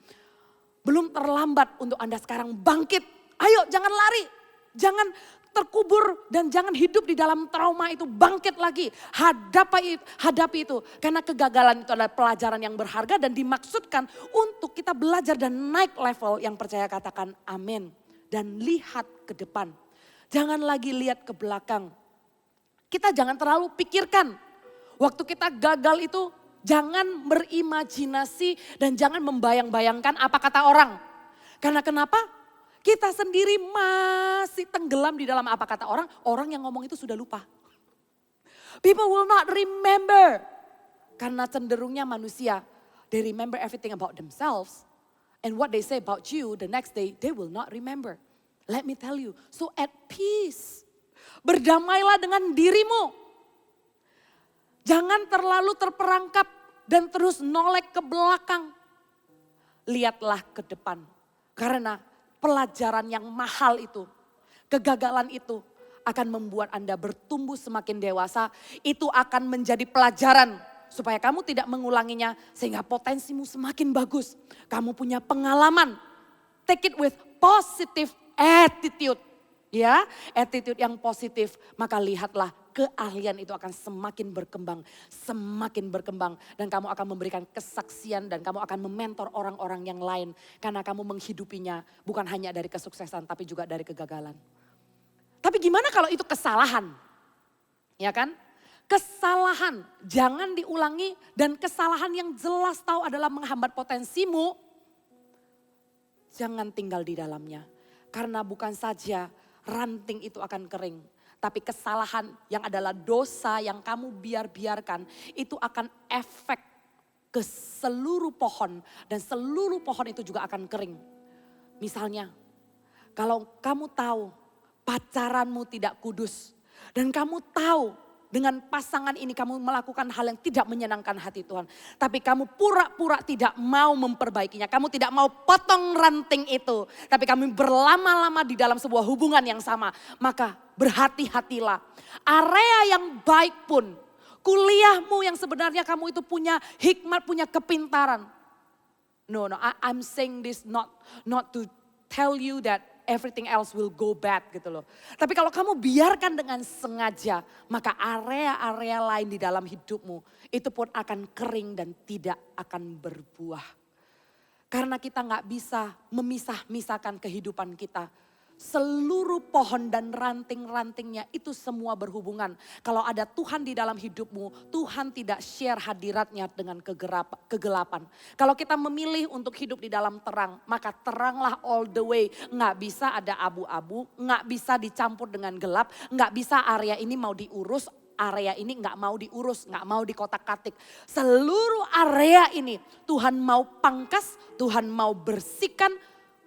Belum terlambat untuk Anda sekarang bangkit. Ayo jangan lari, jangan terkubur dan jangan hidup di dalam trauma itu. Bangkit lagi, hadapi itu. Karena kegagalan itu adalah pelajaran yang berharga dan dimaksudkan untuk kita belajar dan naik level. Yang percaya katakan amin. Dan lihat ke depan. Jangan lagi lihat ke belakang. Kita jangan terlalu pikirkan. Waktu kita gagal itu, jangan berimajinasi dan jangan membayang-bayangkan apa kata orang. Karena kenapa? Kita sendiri masih tenggelam di dalam apa kata orang. Orang yang ngomong itu sudah lupa. People will not remember. Karena cenderungnya manusia, they remember everything about themselves. And what they say about you, the next day they will not remember. Let me tell you, so at peace. Berdamailah dengan dirimu. Jangan terlalu terperangkap dan terus nolek ke belakang. Lihatlah ke depan. Karena pelajaran yang mahal itu, kegagalan itu akan membuat Anda bertumbuh semakin dewasa. Itu akan menjadi pelajaran supaya kamu tidak mengulanginya sehingga potensimu semakin bagus. Kamu punya pengalaman. Take it with positive attitude. Ya, attitude yang positif, maka lihatlah keahlian itu akan semakin berkembang dan kamu akan memberikan kesaksian dan kamu akan mementor orang-orang yang lain karena kamu menghidupinya bukan hanya dari kesuksesan tapi juga dari kegagalan. Tapi gimana kalau itu kesalahan? Ya kan? Kesalahan jangan diulangi dan kesalahan yang jelas tahu adalah menghambat potensimu, jangan tinggal di dalamnya. Karena bukan saja ranting itu akan kering. Tapi kesalahan yang adalah dosa yang kamu biarkan itu akan efek ke seluruh pohon. Dan seluruh pohon itu juga akan kering. Misalnya kalau kamu tahu pacaranmu tidak kudus. Dan kamu tahu dengan pasangan ini kamu melakukan hal yang tidak menyenangkan hati Tuhan. Tapi kamu pura-pura tidak mau memperbaikinya. Kamu tidak mau potong ranting itu. Tapi kamu berlama-lama di dalam sebuah hubungan yang sama. Maka berhati-hatilah. Area yang baik pun. Kuliahmu yang sebenarnya kamu itu punya hikmat, punya kepintaran. No, I'm saying this not to tell you that everything else will go bad gitu loh. Tapi kalau kamu biarkan dengan sengaja, maka area-area lain di dalam hidupmu itu pun akan kering dan tidak akan berbuah. Karena kita gak bisa memisah-misahkan kehidupan kita. Seluruh pohon dan ranting-rantingnya itu semua berhubungan. Kalau ada Tuhan di dalam hidupmu, Tuhan tidak share hadiratnya dengan kegelapan. Kalau kita memilih untuk hidup di dalam terang, maka teranglah all the way. Nggak bisa ada abu-abu, nggak bisa dicampur dengan gelap, nggak bisa area ini mau diurus, area ini nggak mau diurus, nggak mau dikotak-katik. Seluruh area ini Tuhan mau pangkas, Tuhan mau bersihkan,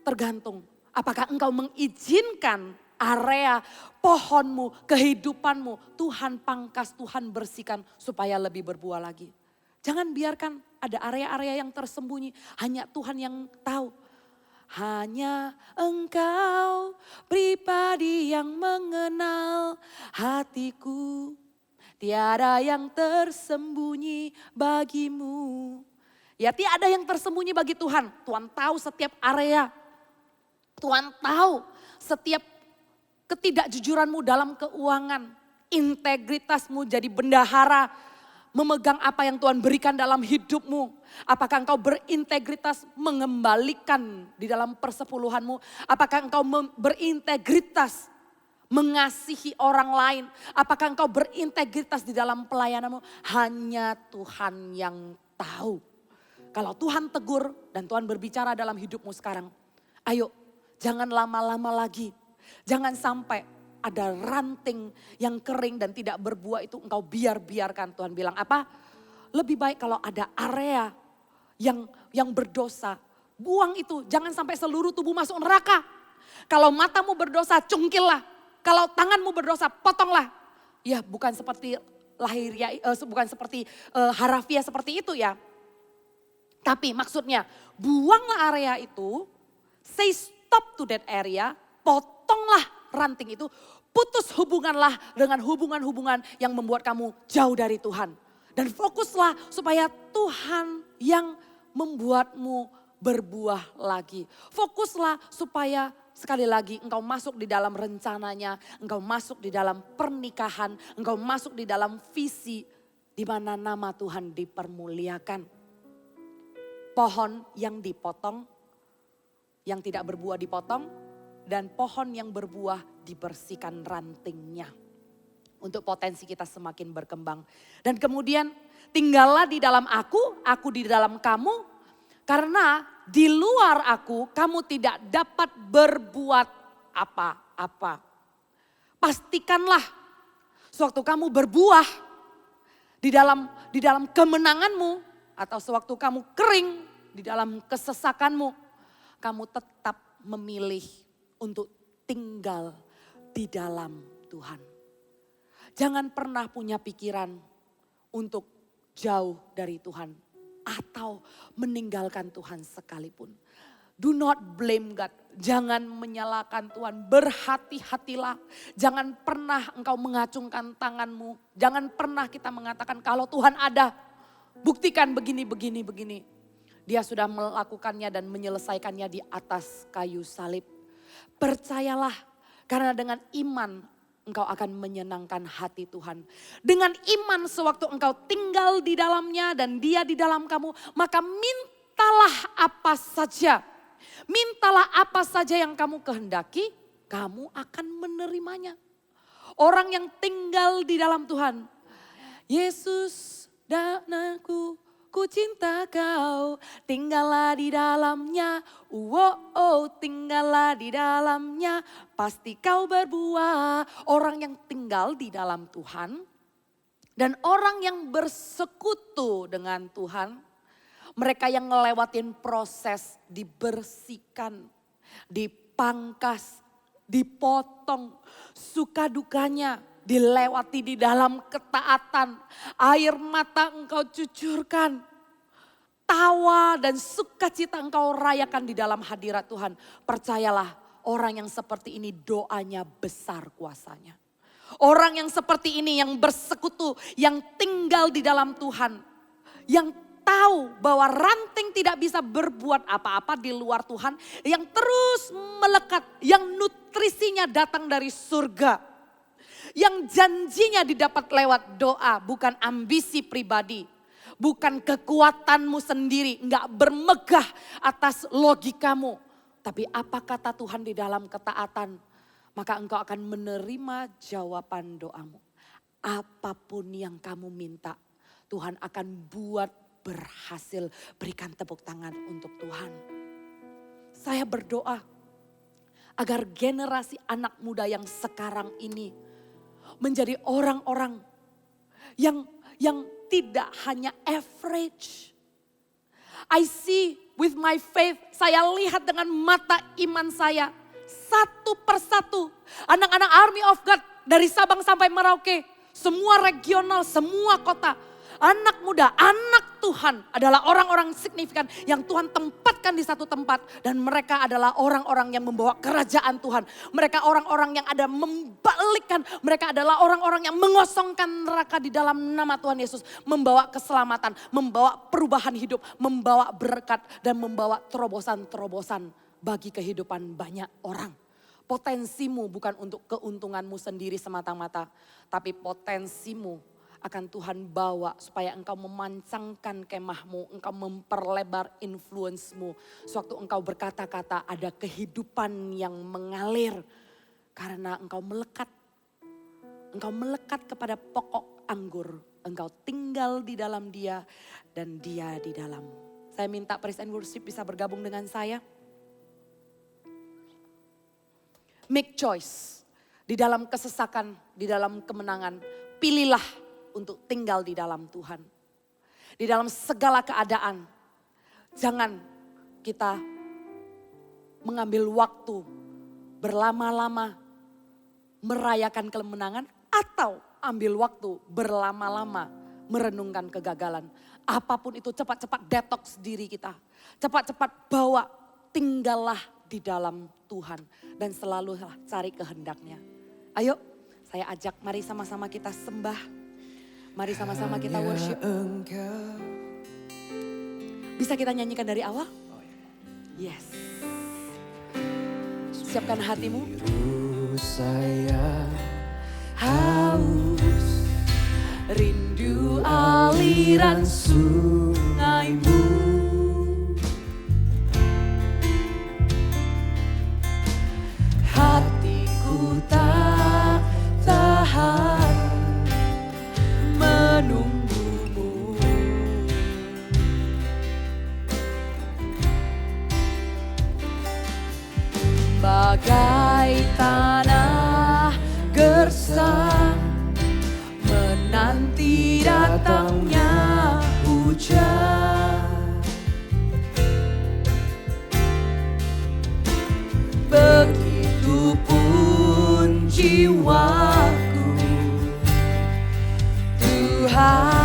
tergantung. Apakah engkau mengizinkan area pohonmu, kehidupanmu, Tuhan pangkas, Tuhan bersihkan supaya lebih berbuah lagi. Jangan biarkan ada area-area yang tersembunyi, hanya Tuhan yang tahu. Hanya engkau pribadi yang mengenal hatiku. Tiada yang tersembunyi bagimu. Ya, tiada yang tersembunyi bagi Tuhan. Tuhan tahu setiap area. Tuhan tahu setiap ketidakjujuranmu dalam keuangan. Integritasmu jadi bendahara. Memegang apa yang Tuhan berikan dalam hidupmu. Apakah engkau berintegritas mengembalikan di dalam persepuluhanmu? Apakah engkau berintegritas mengasihi orang lain? Apakah engkau berintegritas di dalam pelayananmu? Hanya Tuhan yang tahu. Kalau Tuhan tegur dan Tuhan berbicara dalam hidupmu sekarang, ayo jangan lama-lama lagi. Jangan sampai ada ranting yang kering dan tidak berbuah itu engkau biarkan. Tuhan bilang apa? Lebih baik kalau ada area yang berdosa. Buang itu, jangan sampai seluruh tubuh masuk neraka. Kalau matamu berdosa, cungkillah. Kalau tanganmu berdosa, potonglah. Ya bukan seperti bukan seperti harafiah seperti itu ya. Tapi maksudnya buanglah area itu, say stop to that area, potonglah ranting itu, putus hubunganlah dengan hubungan-hubungan yang membuat kamu jauh dari Tuhan. Dan fokuslah supaya Tuhan yang membuatmu berbuah lagi. Fokuslah supaya sekali lagi engkau masuk di dalam rencananya, engkau masuk di dalam pernikahan, engkau masuk di dalam visi di mana nama Tuhan dipermuliakan. Pohon yang dipotong, yang tidak berbuah dipotong, dan pohon yang berbuah dibersihkan rantingnya. Untuk potensi kita semakin berkembang. Dan kemudian tinggallah di dalam aku di dalam kamu. Karena di luar aku kamu tidak dapat berbuat apa-apa. Pastikanlah sewaktu kamu berbuah di dalam kemenanganmu. Atau sewaktu kamu kering di dalam kesesakanmu. Kamu tetap memilih untuk tinggal di dalam Tuhan. Jangan pernah punya pikiran untuk jauh dari Tuhan atau meninggalkan Tuhan sekalipun. Do not blame God. Jangan menyalahkan Tuhan. Berhati-hatilah. Jangan pernah engkau mengacungkan tanganmu. Jangan pernah kita mengatakan kalau Tuhan ada, buktikan begini. Dia sudah melakukannya dan menyelesaikannya di atas kayu salib. Percayalah, karena dengan iman engkau akan menyenangkan hati Tuhan. Dengan iman sewaktu engkau tinggal di dalamnya dan dia di dalam kamu, maka mintalah apa saja. Mintalah apa saja yang kamu kehendaki, kamu akan menerimanya. Orang yang tinggal di dalam Tuhan, Yesus dan aku, ku cinta kau, tinggallah di dalamnya, tinggallah di dalamnya, pasti kau berbuah. Orang yang tinggal di dalam Tuhan dan orang yang bersekutu dengan Tuhan, mereka yang ngelewatin proses dibersihkan, dipangkas, dipotong, suka dukanya dilewati di dalam ketaatan. Air mata engkau cucurkan. Tawa dan sukacita engkau rayakan di dalam hadirat Tuhan. Percayalah, orang yang seperti ini doanya besar kuasanya. Orang yang seperti ini yang bersekutu, yang tinggal di dalam Tuhan. Yang tahu bahwa ranting tidak bisa berbuat apa-apa di luar Tuhan. Yang terus melekat, yang nutrisinya datang dari surga. Yang janjinya didapat lewat doa, bukan ambisi pribadi. Bukan kekuatanmu sendiri, enggak bermegah atas logikamu. Tapi apa kata Tuhan di dalam ketaatan, maka engkau akan menerima jawaban doamu. Apapun yang kamu minta, Tuhan akan buat berhasil. Berikan tepuk tangan untuk Tuhan. Saya berdoa agar generasi anak muda yang sekarang ini menjadi orang-orang yang tidak hanya average. I see with my faith, saya lihat dengan mata iman saya. Satu persatu, anak-anak Army of God dari Sabang sampai Merauke, semua regional, semua kota. Anak muda, anak Tuhan adalah orang-orang signifikan yang Tuhan tempatkan di satu tempat. Dan mereka adalah orang-orang yang membawa kerajaan Tuhan. Mereka orang-orang yang ada membalikkan. Mereka adalah orang-orang yang mengosongkan neraka di dalam nama Tuhan Yesus. Membawa keselamatan, membawa perubahan hidup, membawa berkat dan membawa terobosan-terobosan bagi kehidupan banyak orang. Potensimu bukan untuk keuntunganmu sendiri semata-mata. Tapi potensimu akan Tuhan bawa supaya engkau memancangkan kemahmu, engkau memperlebar influence-mu. Sewaktu engkau berkata-kata ada kehidupan yang mengalir karena engkau melekat. Engkau melekat kepada pokok anggur, engkau tinggal di dalam dia dan dia di dalammu. Saya minta praise and worship bisa bergabung dengan saya. Make choice di dalam kesesakan, di dalam kemenangan. Pilihlah untuk tinggal di dalam Tuhan. Di dalam segala keadaan. Jangan kita mengambil waktu berlama-lama merayakan kemenangan atau ambil waktu berlama-lama merenungkan kegagalan. Apapun itu cepat-cepat detox diri kita. Cepat-cepat bawa, tinggallah di dalam Tuhan. Dan selalulah cari kehendaknya. Ayo saya ajak, mari sama-sama kita sembah. Mari sama-sama kita worship. Bisa kita nyanyikan dari awal? Yes. Siapkan hatimu. Saya haus, rindu aliran sungaimu. Hatiku tak tahan menunggumu. Bagai tanah gersang menanti datangnya hujan. Begitupun jiwaku, Tuhan.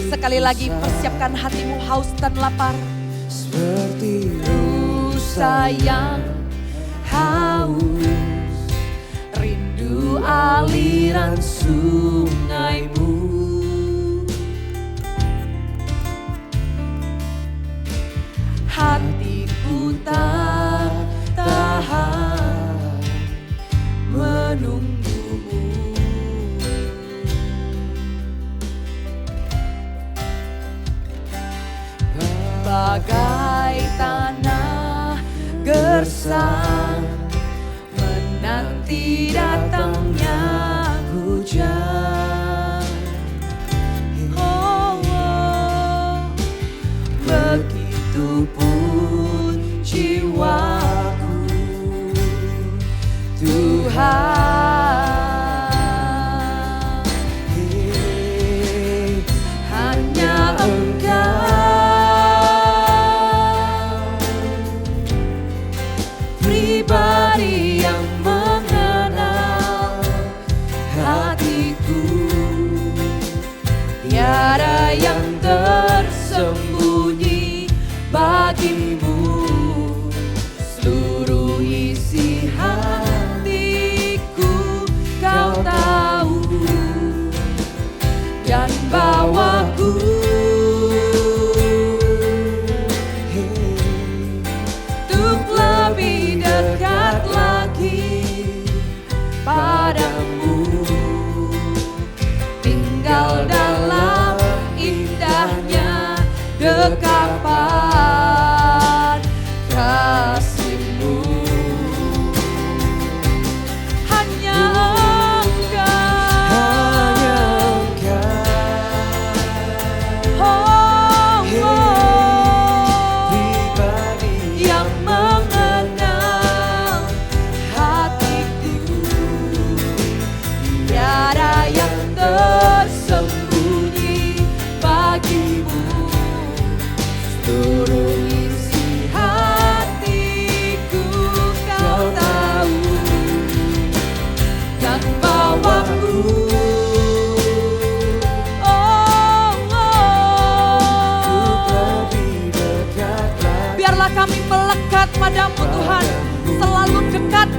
Sekali lagi persiapkan hatimu haus dan lapar. Seperti rusa yang haus, rindu aliran sungaimu. Hatiku tak tahan menunggumu. Bagai tanah gersang menanti datangnya hujan. Oh, oh. Begitupun jiwaku, Tuhan. Hanya Engkau,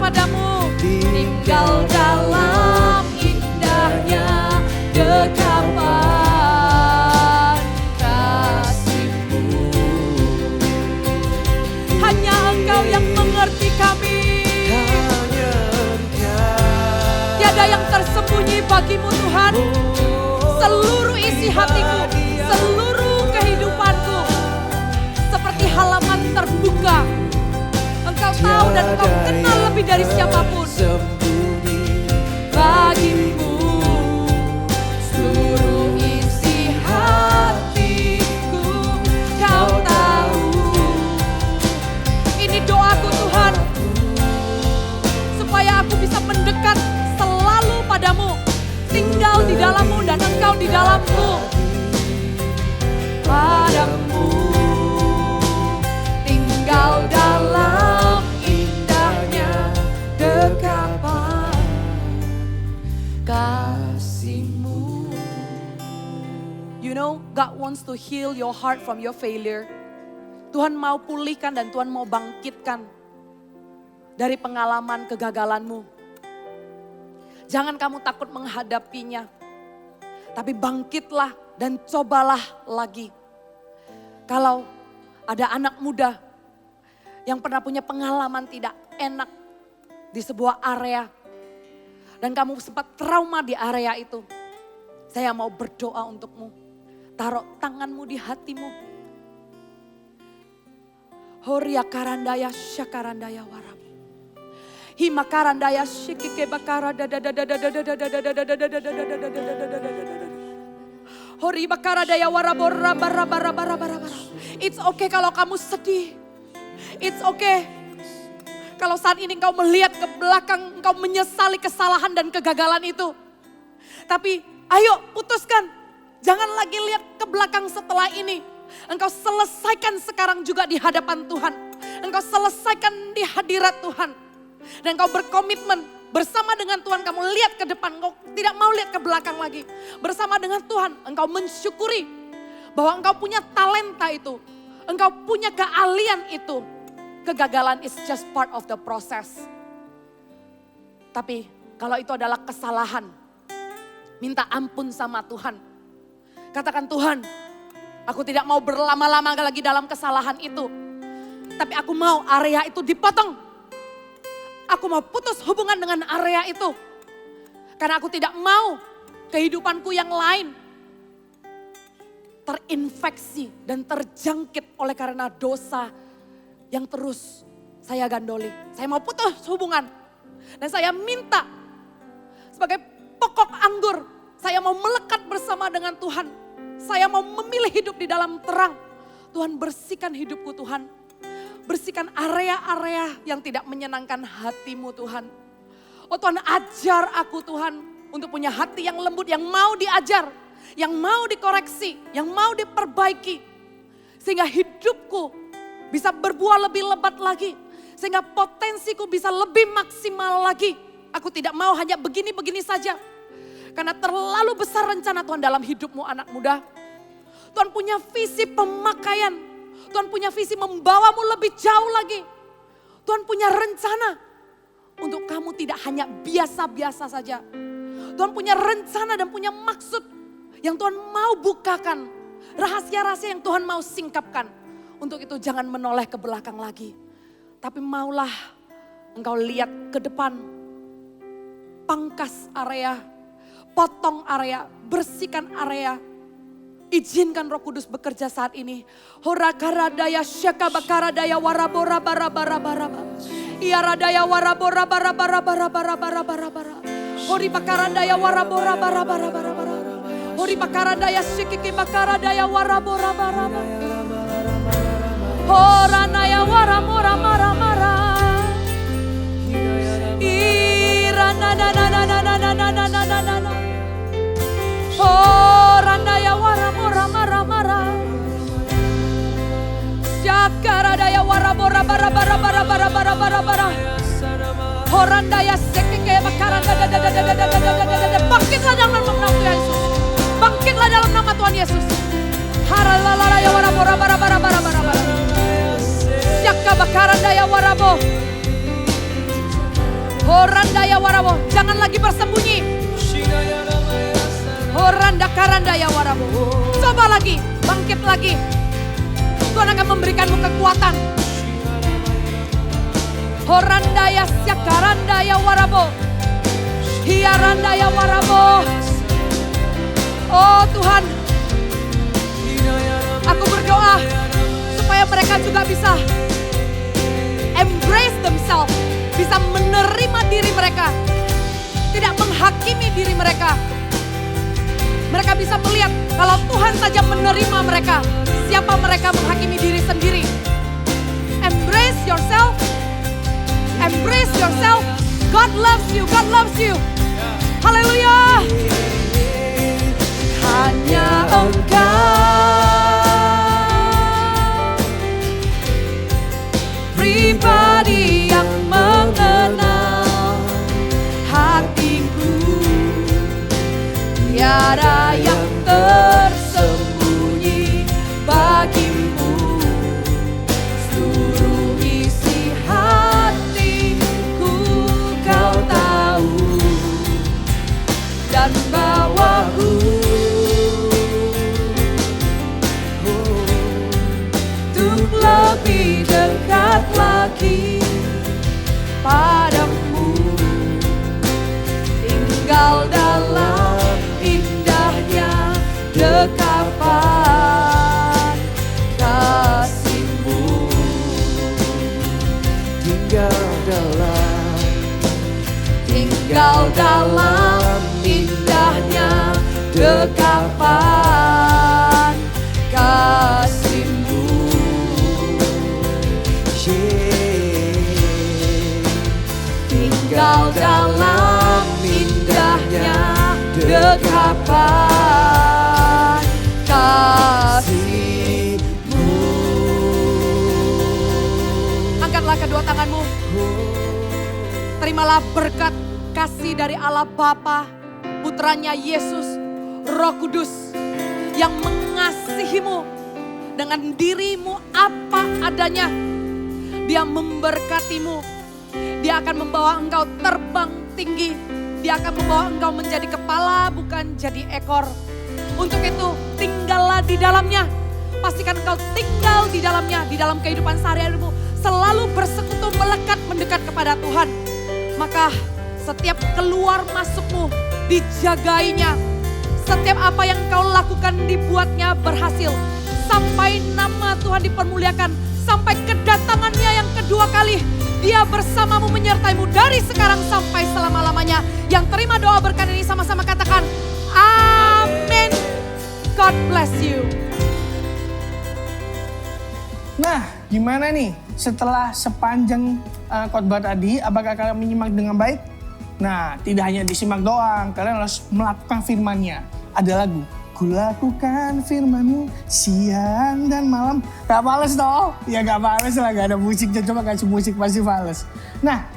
padamu, tinggal dalam indahnya dekapan kasih-Mu. Hanya Engkau yang mengerti kami. Tiada yang tersembunyi bagimu Tuhan. Seluruh isi hatiku, seluruh kehidupanku seperti halaman terbuka. Engkau tahu dan Engkau kenal lebih dari siapapun. Bagimu seluruh isi hatiku, Kau tahu. Ini doaku Tuhan, supaya aku bisa mendekat selalu padamu, tinggal di dalam-Mu dan Engkau di dalam-Ku. Padamu tinggal dalam indahnya dekapan kasih-Mu. You know, God wants to heal your heart from your failure. Tuhan mau pulihkan dan Tuhan mau bangkitkan dari pengalaman kegagalanmu. Jangan kamu takut menghadapinya, tapi bangkitlah dan cobalah lagi. Kalau ada anak muda yang pernah punya pengalaman tidak enak di sebuah area, dan kamu sempat trauma di area itu, saya mau berdoa untukmu. Taruh tanganmu di hatimu. Horia karandaya syakarandaya warab. Himakarandaya shikike bakara Hori bakaradaya warabora bara. It's okay kalau kamu sedih. It's okay kalau saat ini engkau melihat ke belakang, engkau menyesali kesalahan dan kegagalan itu. Tapi ayo putuskan, jangan lagi lihat ke belakang setelah ini. Engkau selesaikan sekarang juga di hadapan Tuhan. Engkau selesaikan di hadirat Tuhan. Dan engkau berkomitmen bersama dengan Tuhan, kamu lihat ke depan, engkau tidak mau lihat ke belakang lagi. Bersama dengan Tuhan, engkau mensyukuri bahwa engkau punya talenta itu. Engkau punya keahlian itu. Kegagalan is just part of the process. Tapi kalau itu adalah kesalahan, minta ampun sama Tuhan. Katakan, Tuhan, aku tidak mau berlama-lama lagi dalam kesalahan itu. Tapi aku mau area itu dipotong. Aku mau putus hubungan dengan area itu. Karena aku tidak mau kehidupanku yang lain terinfeksi dan terjangkit oleh karena dosa yang terus saya gandoli. Saya mau putus hubungan. Dan saya minta sebagai pokok anggur, saya mau melekat bersama dengan Tuhan. Saya mau memilih hidup di dalam terang. Tuhan, bersihkan hidupku Tuhan. Bersihkan area-area yang tidak menyenangkan hati-Mu Tuhan. Oh Tuhan, ajar aku Tuhan untuk punya hati yang lembut, yang mau diajar, yang mau dikoreksi, yang mau diperbaiki. Sehingga hidupku bisa berbuah lebih lebat lagi. Sehingga potensiku bisa lebih maksimal lagi. Aku tidak mau hanya begini-begini saja. Karena terlalu besar rencana Tuhan dalam hidupmu anak muda. Tuhan punya visi pemakaian. Tuhan punya visi membawamu lebih jauh lagi. Tuhan punya rencana untuk kamu tidak hanya biasa-biasa saja. Tuhan punya rencana dan punya maksud yang Tuhan mau bukakan. Rahasia-rahasia yang Tuhan mau singkapkan. Untuk itu jangan menoleh ke belakang lagi. Tapi maulah engkau lihat ke depan. Pangkas area, potong area, bersihkan area. Izinkan Roh Kudus bekerja saat ini. Horakaradaya syakabakaradaya warabora bara. Ia radaya warabora bara. Hori bakaradaya warabora bara. Hori bakaradaya sikiki bakaradaya warabora bara. Horanaya waramora mara. Irana na. Horandaya waramora mara. Syakaradaya warabora bara. Horandaya sekeke bakaranda. Bangkitlah dalam nama Tuhan Yesus. Bangkitlah dalam nama Tuhan Yesus. Haralalaya warabora bara. Syaka bakarandaya warabo. Horandaya warabo, jangan lagi bersembunyi. Horanda karandaya warabo. Coba lagi, bangkit lagi. Tuhan akan memberikanmu kekuatan. Horandaya siakarandaya warabo. Hiarandaya warabo. Oh Tuhan, aku berdoa supaya mereka juga bisa embrace themselves, bisa menerima diri mereka, tidak menghakimi diri mereka. Mereka bisa melihat kalau Tuhan saja menerima mereka, siapa mereka menghakimi diri sendiri. Embrace yourself, embrace yourself. God loves you, God loves you. Haleluya. Hanya Engkau pribadi yang mengenal hatiku, tiada yang tersembunyi bagimu. Seluruh isi hatiku Kau tahu, dan bawaku untuk lebih dekat lagi padamu, tinggal dalam indahnya dekapan kasih-Mu, tinggal dalam indahnya dekapan kasih-Mu. Tinggal dalam indahnya dekapan kasih-Mu. Angkatlah kedua tanganmu. Terimalah berkat kasih dari Allah Bapa, Putranya Yesus, Roh Kudus yang mengasihimu dengan dirimu apa adanya. Dia memberkatimu. Dia akan membawa engkau terbang tinggi. Dia akan membawa engkau menjadi kepala bukan jadi ekor. Untuk itu tinggallah di dalamnya. Pastikan engkau tinggal di dalamnya. Di dalam kehidupan sehari-harimu selalu bersekutu melekat mendekat kepada Tuhan. Maka setiap keluar masukmu dijagainya. Setiap apa yang kau lakukan dibuatnya berhasil. Sampai nama Tuhan dipermuliakan. Sampai kedatangannya yang kedua kali. Dia bersamamu menyertaimu dari sekarang sampai selama-lamanya. Yang terima doa berkat ini sama-sama katakan amin. God bless you. Nah, gimana nih setelah sepanjang khotbah tadi, apakah kalian menyimak dengan baik? Nah, tidak hanya disimak doang, kalian harus melakukan firman-Nya. Ada lagu, kulakukan firman-Mu siang dan malam. Gak fales toh? Ya gak fales lah, gak ada musiknya, coba kasih musik pasti fales. Nah,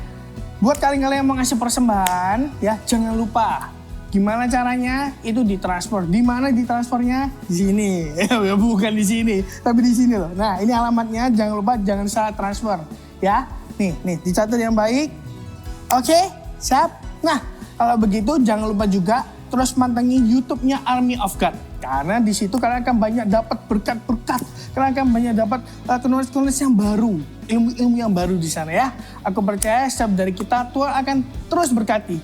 buat kalian-kalian yang mau ngasih persembahan, ya jangan lupa. Gimana caranya? Itu ditransfer. Di mana ditransfernya? Di sini. Ya bukan di sini, tapi di sini loh. Nah, ini alamatnya, jangan lupa, jangan salah transfer. Ya, nih, dicatat yang baik. Oke, siap? Nah, kalau begitu jangan lupa juga terus mantengin YouTube-nya Army of God. Karena di situ kalian akan banyak dapat berkat-berkat. Kalian akan banyak dapat knowledge yang baru. Ilmu-ilmu yang baru di sana ya. Aku percaya setiap dari kita Tuhan akan terus berkati.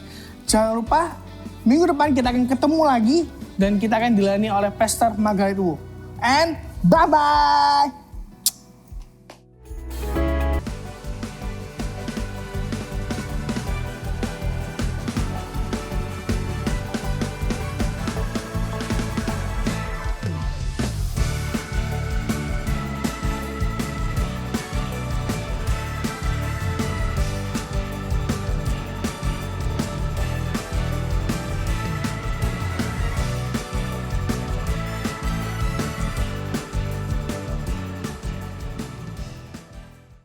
Jangan lupa minggu depan kita akan ketemu lagi. Dan kita akan dilayani oleh Pastor Margaret Wu. And bye-bye.